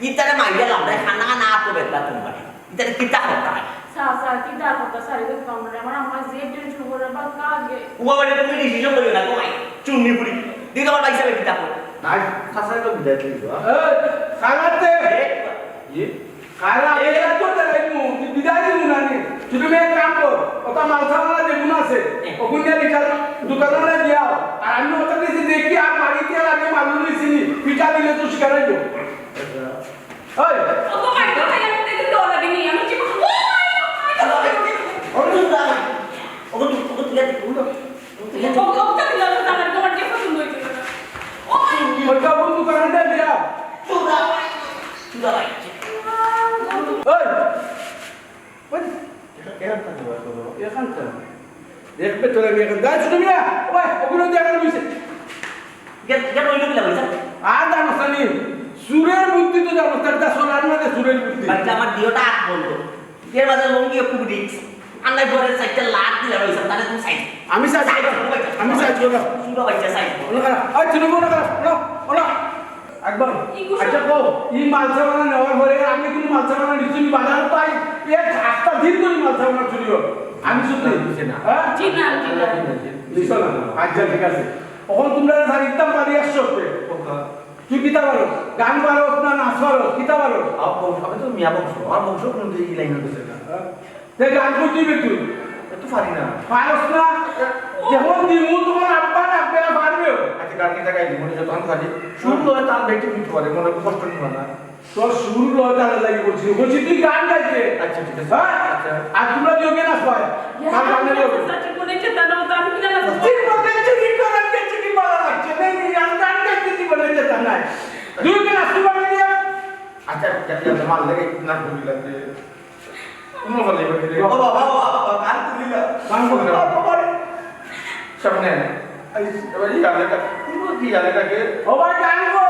ইতারে মাইয়া লাউডাই খানা না তো বেটা তোমার ইতারে কিতা করতা স্যার কিটা কথা স্যার এটা কামড়ে আমার আমার যে টেনশন করে বা কাগে উবা বলে তুমি ডিসিশন করিও না তোমায় চুন্নি পুরি দিন তোমার বাইসা কিতা কর না সাসাই তো বিদায় দিই এই খালাতে ये খালা এরা তো দেখাইমু তুই বিদায় দিমু না নি শুধু মে কাম কর ওটা মালসামানা যে গুণ আছে ওগুনে লিখা দোকানে দিয়াও আর আমি ওটা দিছি দেখি আর বাড়িতে লাগে মালু নিছিনি পিঠা দিলে তো শিকার হইব ওই ও তো মাইটা খাই আমি দেখি তো লাগে নি আমি কি ওটা কোন দোকানে দিয়াও ওই ওই এখানটা দেখবে তোরা মেয়ে গাছ শুনে মিয়া ওই ওগুলো জায়গা বসে আর জানো সানি সুরের বুদ্ধি তো জানো তার সোনার মধ্যে সুরের বুদ্ধি আমার দিওটা আট বলতো এর মাঝে লঙ্গি খুব রিক্স আন্দাজ করে সাইডটা লাট দিলে রইছে তাহলে তুমি সাইড আমি সাইজ আমি সাইজ করব সুন্দর বাচ্চা সাইড ওনা করা ওই তুমি কোন করা ওনা ওনা একবার আচ্ছা কো এই মালসামানা নেওয়ার পরে আমি তুমি মালসামানা নিশ্চয়ই বাজার পাই এক আটটা দিন ধরে মালসামানা চুরি হবে আমি শুনতে না হ্যাঁ জি না নিশ্চয় না আচ্ছা ঠিক আছে এখন তোমরা সারিতাম পারি আসছো তুই কিতা পারো গান পারো না নাচ পারো কিতা পারো আমি তো মিয়া বংশ আমার বংশ কোন এই লাইন হচ্ছে না তে গান করতেই তুই এত পারি না পারস না যখন দিমু তোমার আব্বা না আব্বা পারবে আজকে গান কি টাকাই মনে যত আমি খালি শুরু করে তার দেখতে দিতে পারে মনে কষ্ট নিবা না তোর সুর লতালে লাগি বলছি তুই গান গাইতে আচ্ছা ঠিক আছে হ্যাঁ আচ্ছা আর তোমরা যোগে না পায় আর গানে লোক তুই বলতে চুরি করার কে চুরি বলা লাগছে নেই আর গান গাইতে কি বলে যেতে নাই দুই কে আসতে পারবি না আচ্ছা যাতে মাল লাগে না বলি লাগে কোন বলে বলি ও বাবা বাবা কান তুলিলা গান করতে সামনে এবার এই গানটা কোন কি গানটাকে ও ভাই গান গো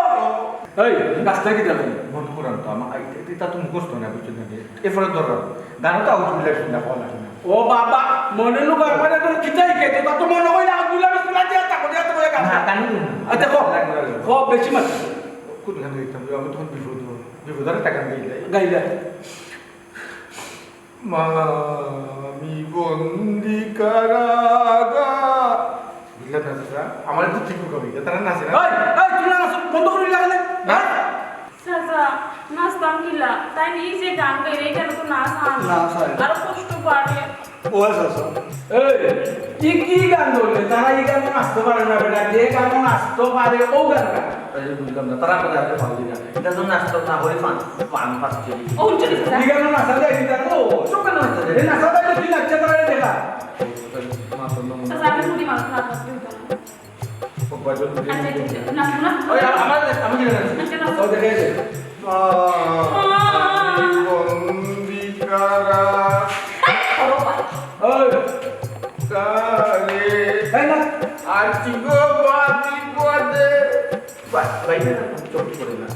এই রাস্তা কি যাবে বন্ধ করান তো আমার এটা তো মুখস্থ না বুঝছেন না এরপরে ধরো গানটা আউট বিলে শুননা ভালো লাগে না ও বাবা মনে লোক আমার তো কিটাই কে তো তো মনে হয় না আব্দুল্লাহ বিসমিল্লাহ দিয়া তা করে তো গান না গান আচ্ছা কো বেশি মাত্রা কোন গান দিতাম আমি তখন বিপদের টাকা দিয়ে গাইলা মামি বন্দি কারাগা বুঝলা না দাদা আমার তো ঠিক কবি তারা নাচে না এই তুই না বন্ধ করে লাগালে না চাচা নাচতাম কিলা তাই এই যে গান গাইলে এখানে তো নাচ নাচ হয়। আরো কষ্ট পারে ও আচ্ছা এই কি গান বললে তারা এই গান নাচতে পারে না বেটা যে গান নাচতে পারে ও গান তাই বুঝলাম না তারা কথা আপনি ভালো দিনা এটা জন্য নাচতে না হলে পান পাচ্ছি ও চলি এই গান নাচালে এই গান ও সব গান নাচালে এই নাচালে তুই নাচতে পারে দেখা চাচা আমি পুরি মাছ না নাচতে হতো না আচ্ছা ঠিক আছে নাচ না ওই আমার আমি কি জানি ও দেখে দে বন্দি কারা ওই কারে এই না আচিগো বাদি পদে ভাই না চোখ করে না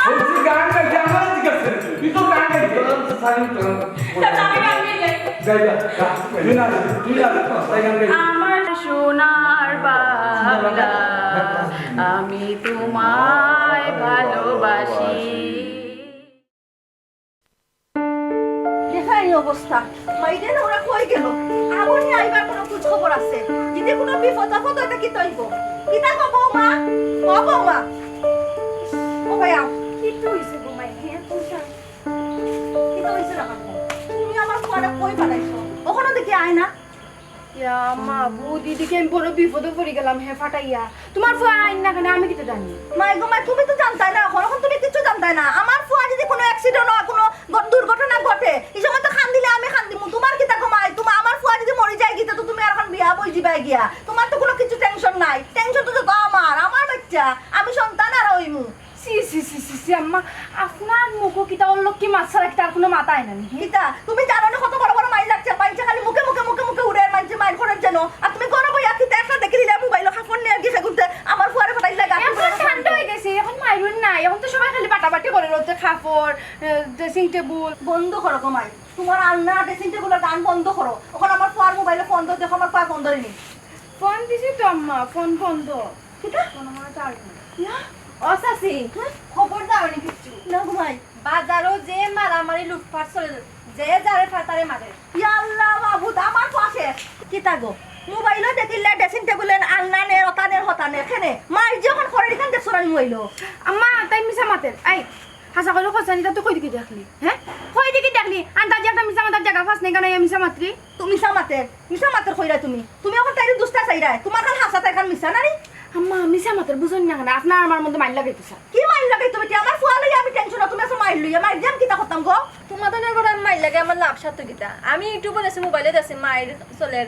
বলছি গান গাইতে আমার জিজ্ঞাসা তুই তো গান গাইতে সারি তো চাচা আমি গান গাই যাই তুই না তাই গান গাইতে আমার সোনার বাংলা আমি তোমায় ভালোবাসি দেখাই অবস্থা মাইদের ওরা কই গেল আমনি আইবার কোনো খোঁজ খবর আছে যদি কোনো বিপদ আপদ এটা কি তৈব কিতা কব মা ও বৌমা ও ভাইয়া কি তো হইছে গো মাই হ্যাঁ কোনটা কিতা হইছে না তুমি আমার ফোনে কই বানাইছো ওখানে দেখি আয় না ইয়া মা দিদিকে আমি বড় বিপদে পড়ে গেলাম হে ফাটাইয়া তোমার ফুয়া আইন না কেন আমি কি তো জানি মাই গো মাই তুমি তো জানতাই না এখন তুমি কিছু জানতাই না আমার ফুয়া যদি কোনো অ্যাক্সিডেন্ট হয় কোনো দুর্ঘটনা ঘটে এই সময় তো খান দিলে আমি খান দিমু তোমার কি তাকো মাই তোমার আমার ফুয়া যদি মরে যায় গিয়ে তো তুমি আর এখন বিয়া বই দিবাই গিয়া তোমার তো কোনো কিছু টেনশন নাই টেনশন তো আমার বাচ্চা আমি সন্তান আর হইমু সি আম্মা আপনার মুখো কিতা ওর লোক কি মাছ ছাড়া কি তার কোনো মাথা আয় না গীতা তুমি জানো না কত বড় বড় মাইল লাগছে পাইছে খালি মুখে মুখে মুখে মুখে উড়ে মাইছে মাইল কেন আর তুমি গরম হইয়া কি একটা দেখে দিলে মোবাইল ফোন নিয়ে গেছে গুনতে আমার ফুয়ারে ফাটাইলা এখন শান্ত হয়ে গেছে এখন মাইরুন না এখন তো সবাই খালি বাটাবাটি করে রোজে খাফর ড্রেসিং টেবিল বন্ধ করো কমাই তোমার আন্না ড্রেসিং টেবিলের গান বন্ধ করো ওখানে আমার ফুয়ার মোবাইলে ফোন দাও দেখো আমার ফুয়া বন্ধ হয়নি ফোন দিছি তো আম্মা ফোন বন্ধ ঠিক আছে ফোন আমার চার্জ ইয়া ও সাসি খবর দাও নি কিছু না ঘুমাই বাজারও যে মারামারি লুটপাট চলে যে যারে ফাটারে মারে ইয়া আল্লাহ বাবু আমার পাশে কি তাগো মোবাইলে দেখিলে ড্রেসিং টেবিলের আন্নানের অতানের হতানের খেনে মাই যখন করে দিখান দেখছো না মোবাইল আম্মা তাই মিছা মাতের এই হাসা করে খসানি তা তুই কই দিকে দেখলি হ্যাঁ কই দিকে দেখলি আন্দাজ একটা মিছা মাতার জায়গা ফাস নাই কেন এই মিছা মাত্রি তুমি মিছা মাতের কইরা তুমি এখন তাইরে দুষ্টা চাইরা তোমার খান হাসা তাই খান মিছা নানি আম্মা মিছা মাতের বুঝুন না কেন আপনার আমার মধ্যে মাইল লাগাইতেছে কি মাইল লাগাই তুমি আমার ফুয়া লইয়া আমি টেনশন তুমি আসো মাইল লইয়া মাইল জাম কিতা করতাম গো তোমাদের করে আমি মাইল লাগে আমার লাভ সাথে গীতা আমি ইউটিউবে দেখছি মোবাইলে দেখছি মায়ের চলে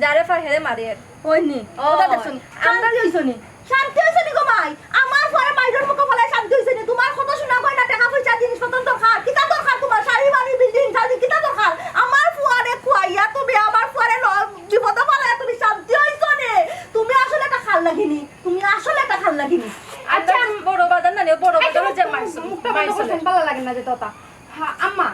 যারে ফার হেরে মারে হইনি ওটা দেখছনি আমরা হইছনি শান্তি হইছনি গো মাই আমার ফুয়ারে মাইলের মুখ ফলাই শান্তি হইছনি তোমার কথা শোনা কই না টাকা পয়সা জিনিসপত্র দরকার কিতা দরকার তোমার শাড়ি বাড়ি বিল্ডিং শাড়ি কিতা দরকার আমার ফুয়ারে খুয়াইয়া তুমি আমার ফুয়ারে বিপদ ফলাই তুমি শান্তি হইছনি তুমি আসলে একটা খাল লাগিনি তুমি আসলে একটা খাল লাগিনি আচ্ছা বড় বাজার না বড় বাজারে যে মাইছ মুখটা বন্ধ করছেন ভালো লাগে না যে তোতা হ্যাঁ আম্মা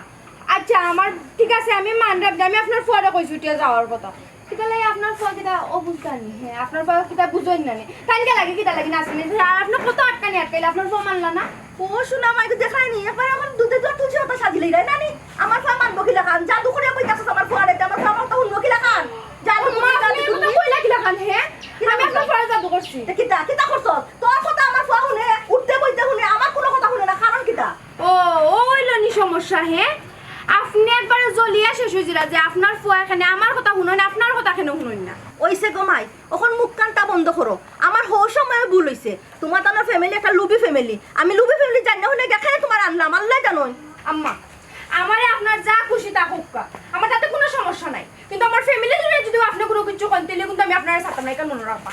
আচ্ছা আমার ঠিক আছে আমি মানরাব আমি আপনার ফুয়ারে কইছি উঠিয়া যাওয়ার কথা কিতা লাগে আপনার ফুয়া কিতা অবুঝতানি হ্যাঁ আপনার ফুয়া কিতা বুঝইন না কালকে লাগে কিতা লাগে না আসলে আর আপনার কত আটকাইলে আপনার ফুয়া মানলা না ও শোনা মাইকে দেখায়নি একবার আমার দুধে জল তুলছি ওটা সাজিলেই রে নানি আমার ফুয়া মানবো কিলা খান জাদু করে কইতাছস আমার ফুয়ারে আমার ফুয়া তো উন্নো কিলা খান জাদু মা আপনি কত কইলা কিলা খান হ্যাঁ আমি আপনার ফুয়ারে জাদু করছি কিতা করছ তোর কথা আমার ফুয়া শুনে উঠতে বইতে শুনে আমার কোনো কথা শুনে না কারণ কিতা ও ওইলো নি সমস্যা হ্যাঁ আপনি একবারে জ্বলিয়া শেষ হয়েছিল যে আপনার ফুয়া এখানে আমার কথা শুনুন আপনার কথা কেন শুনুন না ওইসে গমাই এখন মুখ কানটা বন্ধ করো আমার হৌ সময় ভুল হইছে তোমার তো ফ্যামিলি একটা লুবি ফ্যামিলি আমি লুবি ফ্যামিলি জানি না হলে দেখাই তোমার আনলাম আল্লাহ জানোই আম্মা আমারে আপনার যা খুশি তা হোক আমার তাতে কোনো সমস্যা নাই কিন্তু আমার ফ্যামিলি জুড়ে যদি আপনি কোনো কিছু করেন তাহলে কিন্তু আমি আপনার সাথে নাই কেন মনে রাখবা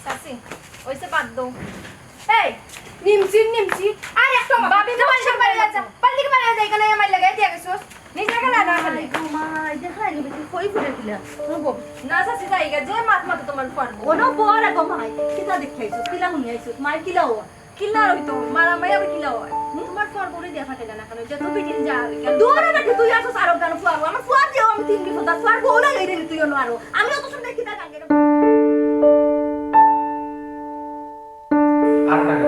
সাসি ওইসে বাদ দাও এই নিমছি আর একটা বাবি তো বাইরে যাচ্ছে পাল্লিকে বাইরে যাই কেন আমার লাগাই দিয়া গেছস নিজে গেলা না খালি গমাই দেখাই বেশি কই ফুটে দিলা না সাসি যাইগা যে মাত মাতে তোমার ফোন ওনো বড় গমাই কিতা দেখাইছো কিলা শুনি আইছো মাই কিলা ও কিল্লা রইতো মারা মাইয়া কিল্লা হয় তোমার ফোন করে দিয়া ফাটে না কেন যে তো পিটিন যা দূরে বেটি তুই আসছ আরব গান ফুয়া আমার ফুয়া যেও আমি তিন বিপদ ফুয়ার বউলা গাইরে তুই অন্য আরো আমি অত শুনে কিতা গাঙ্গে আর টাকা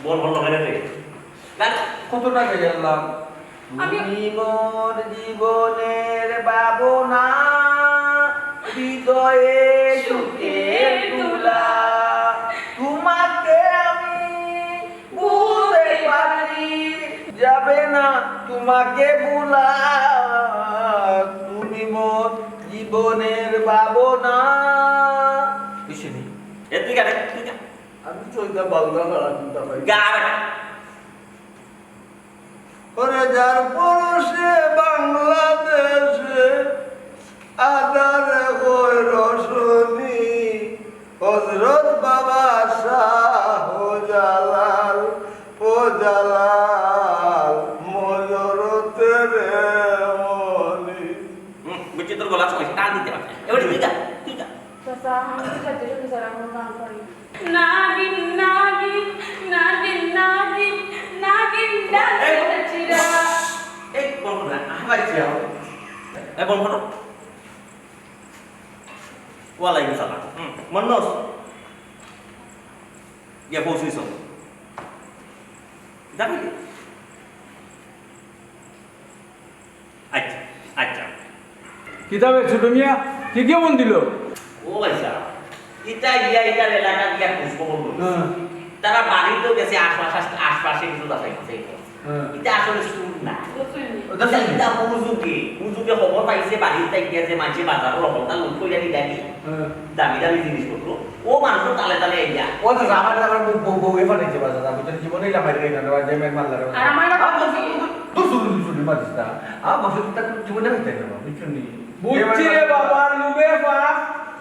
বল বল লাগাই দে কত টাকা গেলাম আমি মোর জীবনের ভাবনা হৃদয়ে সুখে তুলা তোমাকে আমি ভুলতে পারি যাবে না তোমাকে ভুলা তুমি মোর জীবনের ভাবনা বুঝলি এ তুই গা তুই গা আমি চলতে বাংলা করা চিন্তা পাই গা বেটা ওরে যার পরশে বাংলাদেশে আদারে হই রশনি হযরত বাবা শাহ জালাল ও জালাল মজরতে রে মনি বুঝছি তোর গলা সময় টান দিতে পারছে এবার তুই গা চাচা আমি কি করতে শুরু করা আমার গান করি নাগিন নাগিন নাগিন নাগিন নাগিন ডাচিরা এই বল না আবার যাও এ বল বল ওয়ালাইকুম সালাম মন্নস ইয়া পৌঁছিস যাবি আচ্ছা আচ্ছা কিতাবে ছোট মিয়া কি কেমন দিল ও আচ্ছা ইটা গিয়া ইটার এলাকা গিয়া খোঁজ খবর করলো তারা বাড়িতেও গেছে আশপাশে কিছু দেখাইছে এটা আসলে শুন না এটা হুজুকে খবর পাইছে বাড়িতে গিয়া যে মাঝে বাজার রকমটা লুট করে আনি দেখি দামি দামি জিনিসপত্র ও মানুষ তালে তালে আইয়া ও তো আমার বউ ফাটাইছে বাজার আমি তো জীবনেই লামাই রে না যে মেন মারলারে আর আমার দুসুরি মারিসটা বসে তা জীবনে হইতে না বুঝছনি বুঝছি রে বাবা লুবে পাপ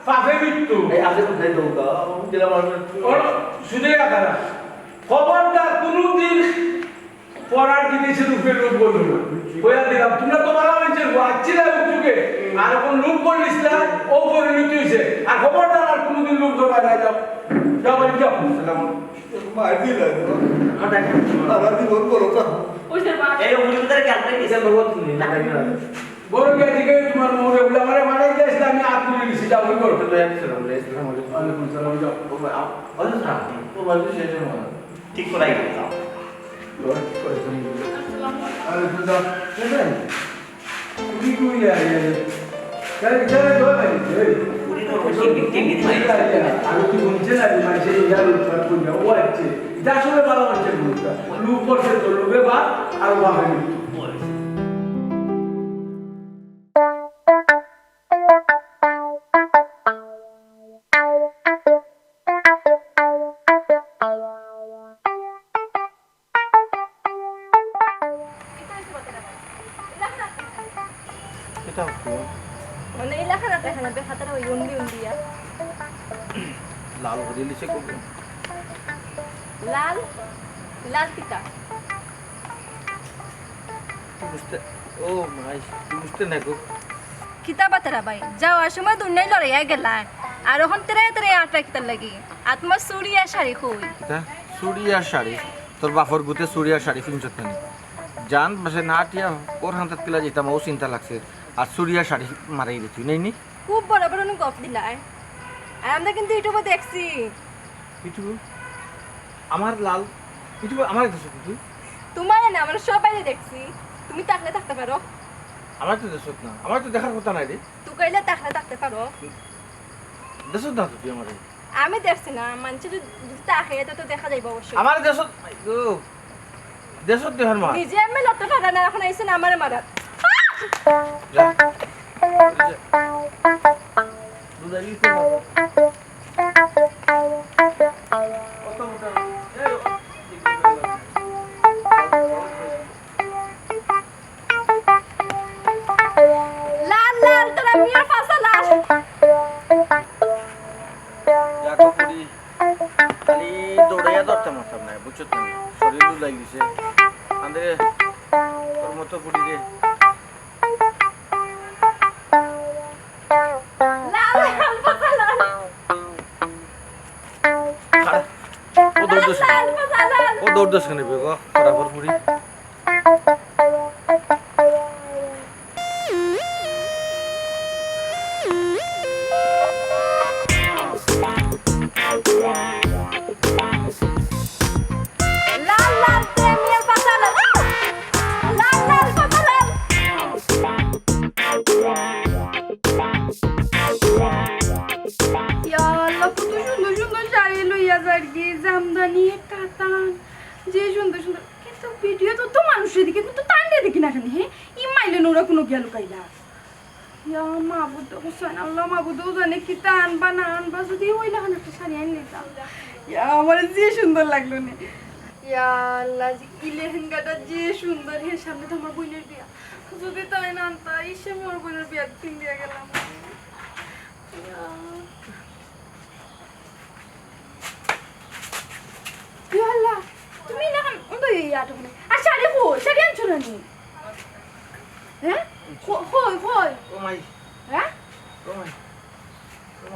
পাপে মৃত্যু এই আপনি কোথায় দৌড়া দিলাম শুনে রাখা খবরদার কোনদিন পড়ার জিনিসের উপরে লোক বলবো না বইয়া দিলাম তোমরা তো ভালো হয়েছে আসছি না যুগে আর কোন লোক বলিস না ও পরিণতি হয়েছে আর খবরদার আর কোনোদিন লোক জমা না যাও যাও বাড়ি যাও মার দিলা সারা জীবন বলো তো এই উনিদের গালটা কিসে বহুত শুনি না বড় গেছি গে তোমার মোরে বলে আমারে মারাই যাইছ আমি হাত তুলে নিছি যাও ওই করতে তো আসসালামু আলাইকুম সালাম যাও ঠিক করাই গেলাম আরে তো যাও কি কই চলে চলে দো ভাই পুরি তো টিঙ্গি দিই আর তুই বুঝছে না মানে সেই ইয়ার উপর কোন ও আছে যা শুনে ভালো হচ্ছে বুঝতা লুক করছে তো লোকে বা আর বাবা মানে এই লেখা না দেখা না বেখাতারা ওই উন্ডি উন্ডিয়া লাল হয়ে লিছে কোন লাল লাল টিকা বুঝতে ও মাই বুঝতে না গো কিতাবা তারা ভাই যাওয়ার সময় দুনিয়ায় লড়াইয়া গেলা আর এখন তেরে তেরে আটটা কিতার লাগি আত্মা সুরিয়া শাড়ি কই তা চুড়িয়া শাড়ি তোর বাপর গুতে চুড়িয়া শাড়ি পিনছত কেন জান বসে না টিয়া ওর হাতে কিলা যেতাম ও চিন্তা লাগছে আর চুড়িয়া শাড়ি মারাই দিছি নেই নি খুব বড় বড় গপ দিলাই আর আমরা কিন্তু ইউটিউবে দেখছি কিছু আমার লাল কিছু আমার দেশ কিছু তোমার না আমরা সবাই দেখছি তুমি তাকলে থাকতে পারো আমার তো দেশ না আমার তো দেখার কথা নাই রে তুই কইলে তাকলে থাকতে পারো দেশ না তুই আমার আমি দেখছি না মানুষ যদি তাকে তো দেখা যাইব অবশ্যই আমার দেশ গো দেশ দেখার মা নিজে আমি লড়তে পারে না এখন আইসেন আমারে মারাত যা দুদারি তো কত মোটা লাল লাল তোরা মিয়া ফাসা লাল যাকো পুরি খালি দৌড়াইয়া ধরতে মারতাম না বুঝছো তো শরীর লু লাগিছে আন্দে তোর মতো পুরি রে লাল লাল ফাসা লাল ও দৌড় দোস লাল ফাসা লাল ও দৌড় দোস কেন বেগো বরাবর পুরি লাল লাল তোরা মিয়া ফাসা লাল লাল লাল ফাসা লাল ইয়া আল্লাহ কত সুন্দর সুন্দর শাড়ি লইয়া যারকি জামদানি কাতান যে সুন্দর সুন্দর কিন্তু ভিডিও তো মানুষের দিকে কিন্তু টাইমটা দেখি না কেন হ্যাঁ ইমাইলে নোরা কোনো গেল কাইলা ইয়া মাবুদ হোসেন আল্লাহ মাবুদও জানে কি তা আনবা না আনবা যদি ওই লাগান একটা শাড়ি আনি নিতাম ইয়া আমার যে সুন্দর লাগলো না ইয়া আল্লাহ যে কি লেহেঙ্গাটা যে সুন্দর হে সামনে তো আমার বোনের বিয়া যদি তাই না আনতা ইসে আমার বোনের বিয়া তিন দিয়া গেলাম ইয়া ইয়াল্লা তুমি না উন্দো ইয়াটো মানে আর শাড়ি শাড়ি আনছো না নি হ্যাঁ কই ও মাই হ্যাঁ ও মাই ও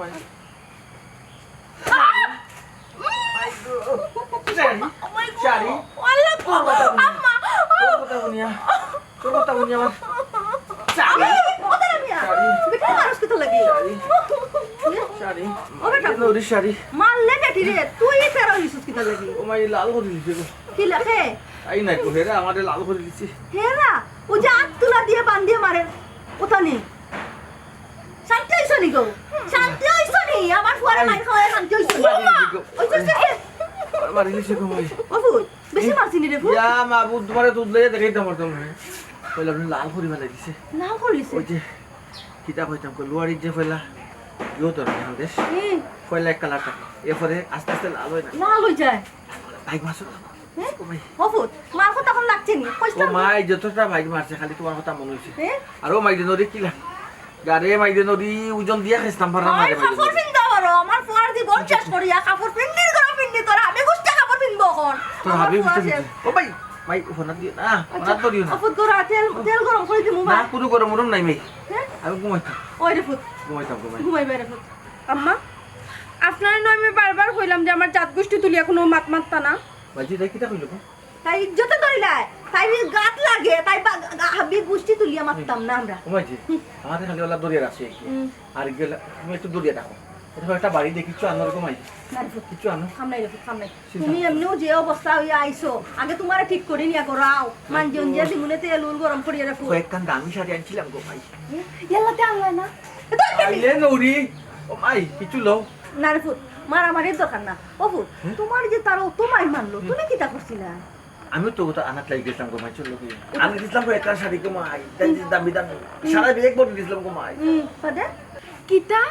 মাই শাড়ি আল্লাহ আম্মা তোর কথা বুনিয়া আমার শাড়ি ওদের মিয়া শাড়ি তুমি কেন মানুষ কিতো লাগি শাড়ি ও বেটা নরি শাড়ি মারলে বেটি রে তুই ফেরা হইছিস কিতো লাগি ও মাই লাল করে দিছে গো কি লাগে তাই নাই কো হেরা আমারে লাল করে দিছে হেরা ও যে আট তুলা দিয়ে বান্ধিয়ে মারে ওটা নি শান্তি হইছো নি গো শান্তি হইছো নি আমার ফুয়ারে মাইর খাওয়ায় শান্তি হইছো ওই যে মারি দিছে গো মাই বাবু বেশি মারছি নি রে ফু ইয়া মাবুদ তোমারে দুধ লইয়া দেখাইতে পারতাম না কইলা আপনি লাল করে ফেলা দিছে না করিস ওই যে কিতাব হইতাম কই লুয়ারি যে ফেলা ইও তো না দেশ ফেলা এক কালারটা এরপরে আস্তে আস্তে লাল হয় না লাল হই যায় ভাই মাসো ও ভাই বাবু মার কথা এখন লাগছে নি ও কইছ মাই যতটা ভাই মারছে খালি তোমার কথা মনে হইছে হ্যাঁ আর ও মাই নদী কিলা গারে মাই নদী ওজন দিয়া খাইতাম পারা না আই কাপড় পিনতে পারো আমার ফুয়ার দি বল শেষ করিয়া কাপড় পিন্দির গরম পিন্দি তোরা আমি গুস্তা কাপড় পিনবো এখন তোর হাবি বুঝতে ও ভাই মাই ফোন দিও না ফোন তো দিও না অফুত গরা তেল গরম করে দিমু না ভাই কোনো গরম গরম নাই মাই হ্যাঁ আমি ঘুমাইতাম ওই রে ফুত ঘুমাই ঘুমাইবে রে ফুত আম্মা আপনার নয় আমি বারবার কইলাম যে আমার জাত গোষ্ঠী তুলিয়া কোনো মাত মাত্তা না বাজি তাই কিটা কইলো তাই ইজ্জতে ধরিলাই তাই গাত লাগে তাই হাবি গুষ্টি তুলিয়া মারতাম না আমরা ঘুমাইছি আমাদের খালি ওলা দরিয়া আছে আর গেলে তুমি একটু দরিয়া দেখো এটা একটা বাড়ি দেখিছো আনার ঘুমাই না রে ফুত কিছু আনো সামলাই রে ফুত সামলাই তুমি এমনিও যে অবস্থা হইয়া আইছো আগে তোমারে ঠিক করে নিয়া করাও মানজন যে দিমুনে তেল উল গরম করিয়া রে ফুত কয়েকখান দামি শাড়ি আনছিলাম গো ভাই ইয়াল্লাতে আনলাই না আইলে নৌরি ও ভাই কিছু লও না রে ফুত মারামারির দরকার না ও ফুত তোমার যে তারা তোমায় মানলো তুমি কিটা করছিলা আমি তো ওটা আনাত লাগি গেছিলাম গো মাই চলো কি আমি দিছিলাম একটা শাড়ি গো মাই দামি দামি সারা বেগ বড় দিছিলাম গো মাই পাদে কিতা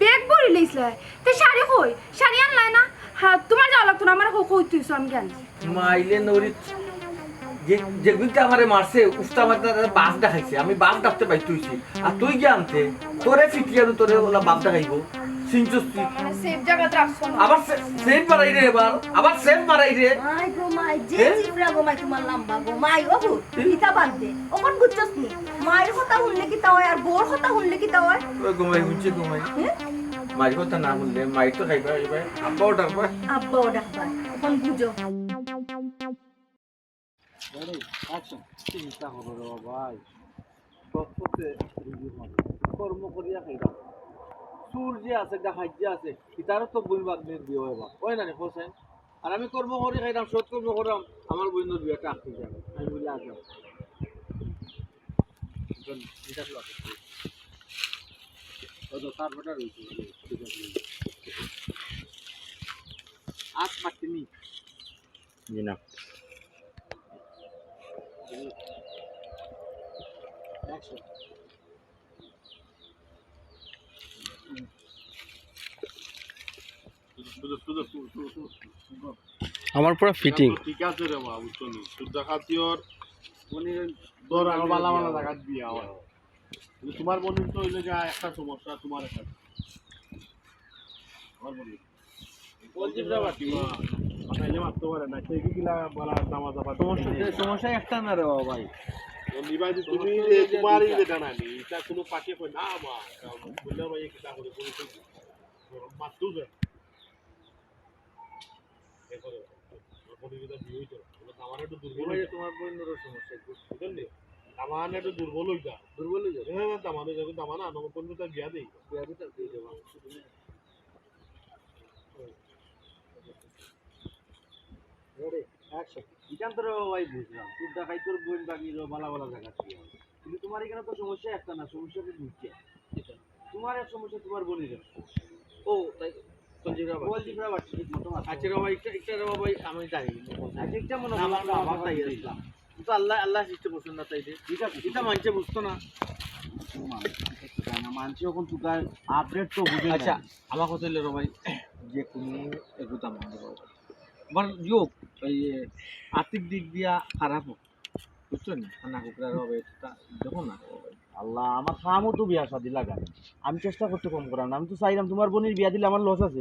ব্যাগ ভরি লইছিলে তে শাড়ি কই শাড়ি আনলাই না হ্যাঁ তোমার যাওয়া লাগতো না আমার কই তুইছো আমি জানি মাইলে নৌরি যে যে গুইটা আমারে মারছে উস্তা আমার বাপ দেখাইছে আমি বাপ ডাকতে পাই তুইছি আর তুই কি আনতে তোরে ফিটিয়ারু তোরে ওলা বাপ দেখাইবো সিনচুস্তি সেফ জায়গাতে রাখছো না আবার সেভ মারাই রে এবার আবার সেভ মারাই রে মাই গো মাই যে চিপরা গো মাই তোমার লম্বা গো মাই ও ফুত কিতা বান্দে ওকন বুঝছস নি মায়ের কথা শুনলে কিতা হয় আর বোর কথা শুনলে কিতা হয় ওই ঘুমাই বুঝছে ঘুমাই মায়ের কথা না বললে মায়ের তো খাইবা এবার আব্বাও ডাকবা আব্বা ও ডাকবা ওকন বুঝো চিন্তা করো রে ভাই সত্যতে কর্ম করিয়া খাইবা সুর যে আছে দেখাই যে আছে ইতারও তো বই বাগনের বিয়ে হইবা ওই না রে হোসেন আর আমি কর্ম করি খাইলাম সৎ কর্ম করাম আমার বইনের বিয়েটা আটকে যাবে আমি বলে আসলাম আট মারতেনি জি না আমার পুরো ফিটিং ঠিক আছে রে মা বুঝছো নি শুদ্ধ খাতিয়র মানে দর আর বালা বালা জায়গা দিয়া হয় কিন্তু তোমার বন্ধু তো হইলে যা একটা সমস্যা তোমার একটা আমার বন্ধু বলছি বাবা মানে যে মারতে পারে না সেই কিলা বলা দামা দাবা সমস্যা একটা না রে ভাই নিবাই তুমি যে তোমারই যেটা না নি এটা কোনো পাকে কই না মা বললে ভাই কিটা করে বলতে মারতো যে এরপরে বডি যেটা বিয়ে হইতো আমার একটু দুর্বল হয়ে তোমার বন্ধুর সমস্যা বুঝলি আমার একটু দুর্বল হই যা হ্যাঁ আমাদের যখন দামানা নব বন্ধু তা বিয়া দেই বিয়া দিতে দিয়ে দেব ইখান তোর ভাই বুঝলাম তুই দেখাই তোর বোন বাকি বালা বালা জায়গা কিন্তু তোমার এখানে তো সমস্যা একটা না সমস্যা তো দুইটা তোমার এক সমস্যা তোমার বোনের ও তাই আচ্ছা রে ভাই একটা রে ভাই আমি জানি আচ্ছা একটা মনে হয় আমার তাই আসলাম তো আল্লাহ আল্লাহ সৃষ্টি পছন্দ তাই ঠিক আছে এটা মানছে বুঝতো না মানছে এখন তুই আপডেট তো বুঝে আচ্ছা আমার কথা হইলো রে ভাই যে কোনো এগুতা মানে আমার যোগ এই আর্থিক দিক দিয়া খারাপ হোক বুঝছো না খানা কুকুরার হবে দেখো না আল্লাহ আমার খামও তো বিয়া শাদি লাগাই আমি চেষ্টা করতে কম করাম না আমি তো চাইলাম তোমার বোনের বিয়া দিলে আমার লস আছে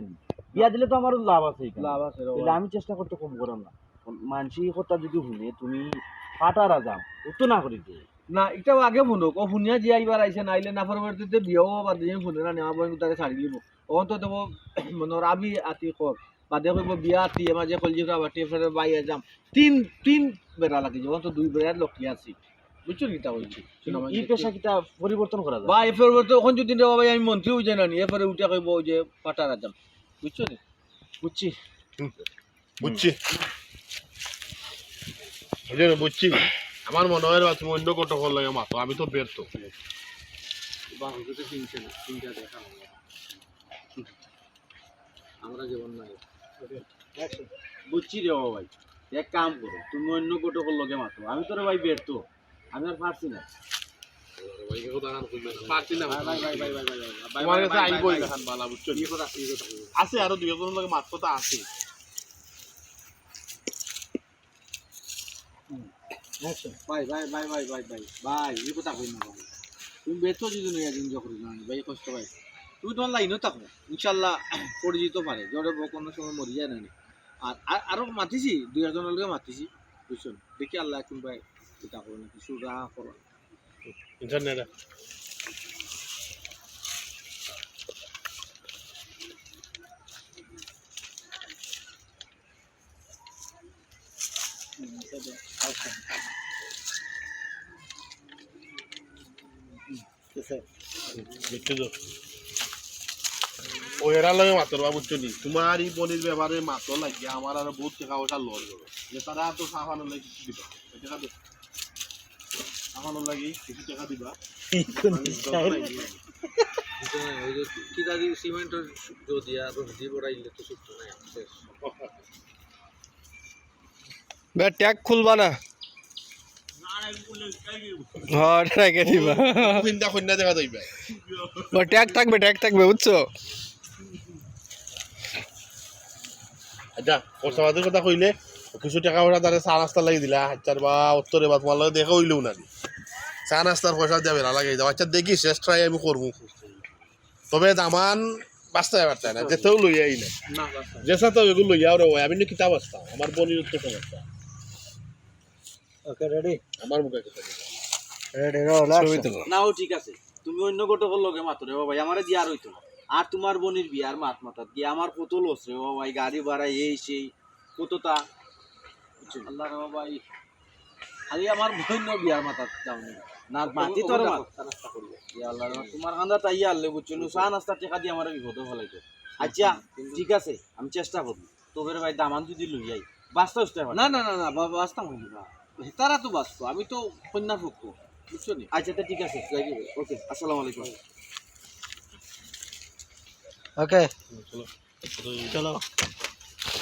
বিয়া দিলে তো আমার লাভ আছে লাভ আছে আমি চেষ্টা করতে কম করাম না মানসিক কথা যদি শুনে তুমি ফাটারা যাও তো না করি না এটাও আগে শুনুক ও শুনিয়া যে আইবার আইসে না আইলে না পরবর্তীতে বিয়াও বাদ দিয়ে শুনে না নেওয়া বই তাকে ছাড়ি দিব অন তো দেবো মনের আবি আতি কর বাদে কইব বিয়া আতি আমার যে কলজিরা বাটি ফেরে বাইয়া যাম তিন বেড়া লাগি যখন তো দুই বেড়ার লক্ষ্য আছি বুঝছো কিটা বলছি এই পেশা কিটা পরিবর্তন করা যায় বা এই পরিবর্তন এখন যদি দেওয়া ভাই আমি মন্ত্রী হয়ে যাই না এরপরে উঠে কইব যে পাটারা যাম বুঝছো নি বুঝছি বুঝছি বুঝছি আমার মনে হয় তুমি অন্য কত কল লাগে মাতো আমি তো ব্যর্থ বাহুতে চিনছে না চিন্তা দেখা আমরা জীবন নাই বুঝছি রে ভাই এক কাম করো তুমি অন্য কত কল লগে মাতো আমি তো রে ভাই ব্যর্থ আমি আর পারছি না আছে আরো দুই জন লাগে মাত্র তো আছে ভাই ভাই ভাই ভাই ভাই ভাই ভাই এই কথা কই না ভাই তুমি বেতো যদি নয় একদিন যখন না ভাই কষ্ট ভাই তুমি তোমার লাইনও থাকো ইনশাল্লাহ পরিচিত পারে জ্বরে কোনো সময় মরি যায় না আর আরো মাতিছি দুই একজনের লোকে মাতিছি বুঝছেন দেখি আল্লাহ কিংবা এটা করো না কিছু রাহা করো ইন্টারনেট বুঝছো তো ও এরা লাগে মাতর বা বুঝছো নি তোমার এই বনির ব্যাপারে মাতর লাগে আমার আর বহুত টাকা পয়সা লস হবে যে তারা তো সাফানো লাগে কিছু দিবা টাকা দে সাফানো লাগে কিছু টাকা দিবা ওই যে কিটা দিয়ে সিমেন্টের যদি আর রুটি বড়াইলে তো সুস্থ নাই শেষ বে ট্যাগ খুলবা না হ্যাঁ রেখে দিবা হিন্দা কন্যা দেখা যাইবে ট্যাগ থাকবে বুঝছো আচ্ছা খরচাপাতির কথা কইলে কিছু টাকা পয়সা তারা চা নাস্তা লাগি দিলা হাজার বা উত্তরে বা তোমার লগে দেখা হইলেও না চা নাস্তার পয়সা যাবে না লাগে যাও আচ্ছা দেখি শেষ ট্রাই আমি করবো তবে দামান বাঁচতে পারতে না যেতেও লই আই না না যেসা তো এগুলো লইয়া রে আমি নি কিতাব আসতা আমার বনির তো সমস্যা ওকে রেডি আমার মুখে কিতাব রেডি রোল ছবি তুলো না ও ঠিক আছে তুমি অন্য গোটকর লগে মাতো রে ভাই আমারে দিয়ার হইতো না আর তোমার বোনের বিয়ার মাতাত গিয়ে আমার কত লস রে ভাই গাড়ি ভাড়া এই সেই কতটা আল্লাহ রে ভাই খালি আমার বোন বিয়ার মাতাত যাওনি না মাতি তোর নাস্তা করবে ইয়া আল্লাহ রে তোমার কান্দা তাই আল্লে বুঝছো চা নাস্তা টাকা দিয়ে আমার বিপদ ফলাইতো আচ্ছা ঠিক আছে আমি চেষ্টা করব তোদের ভাই দামান যদি লই যাই বাস্তা হইতে না না না না বাস্তা হইনি না তারা তো বাস্ত আমি তো কন্যা ভক্ত বুঝছো নি আচ্ছা তো ঠিক আছে ওকে আসসালামু আলাইকুম ওকে চলো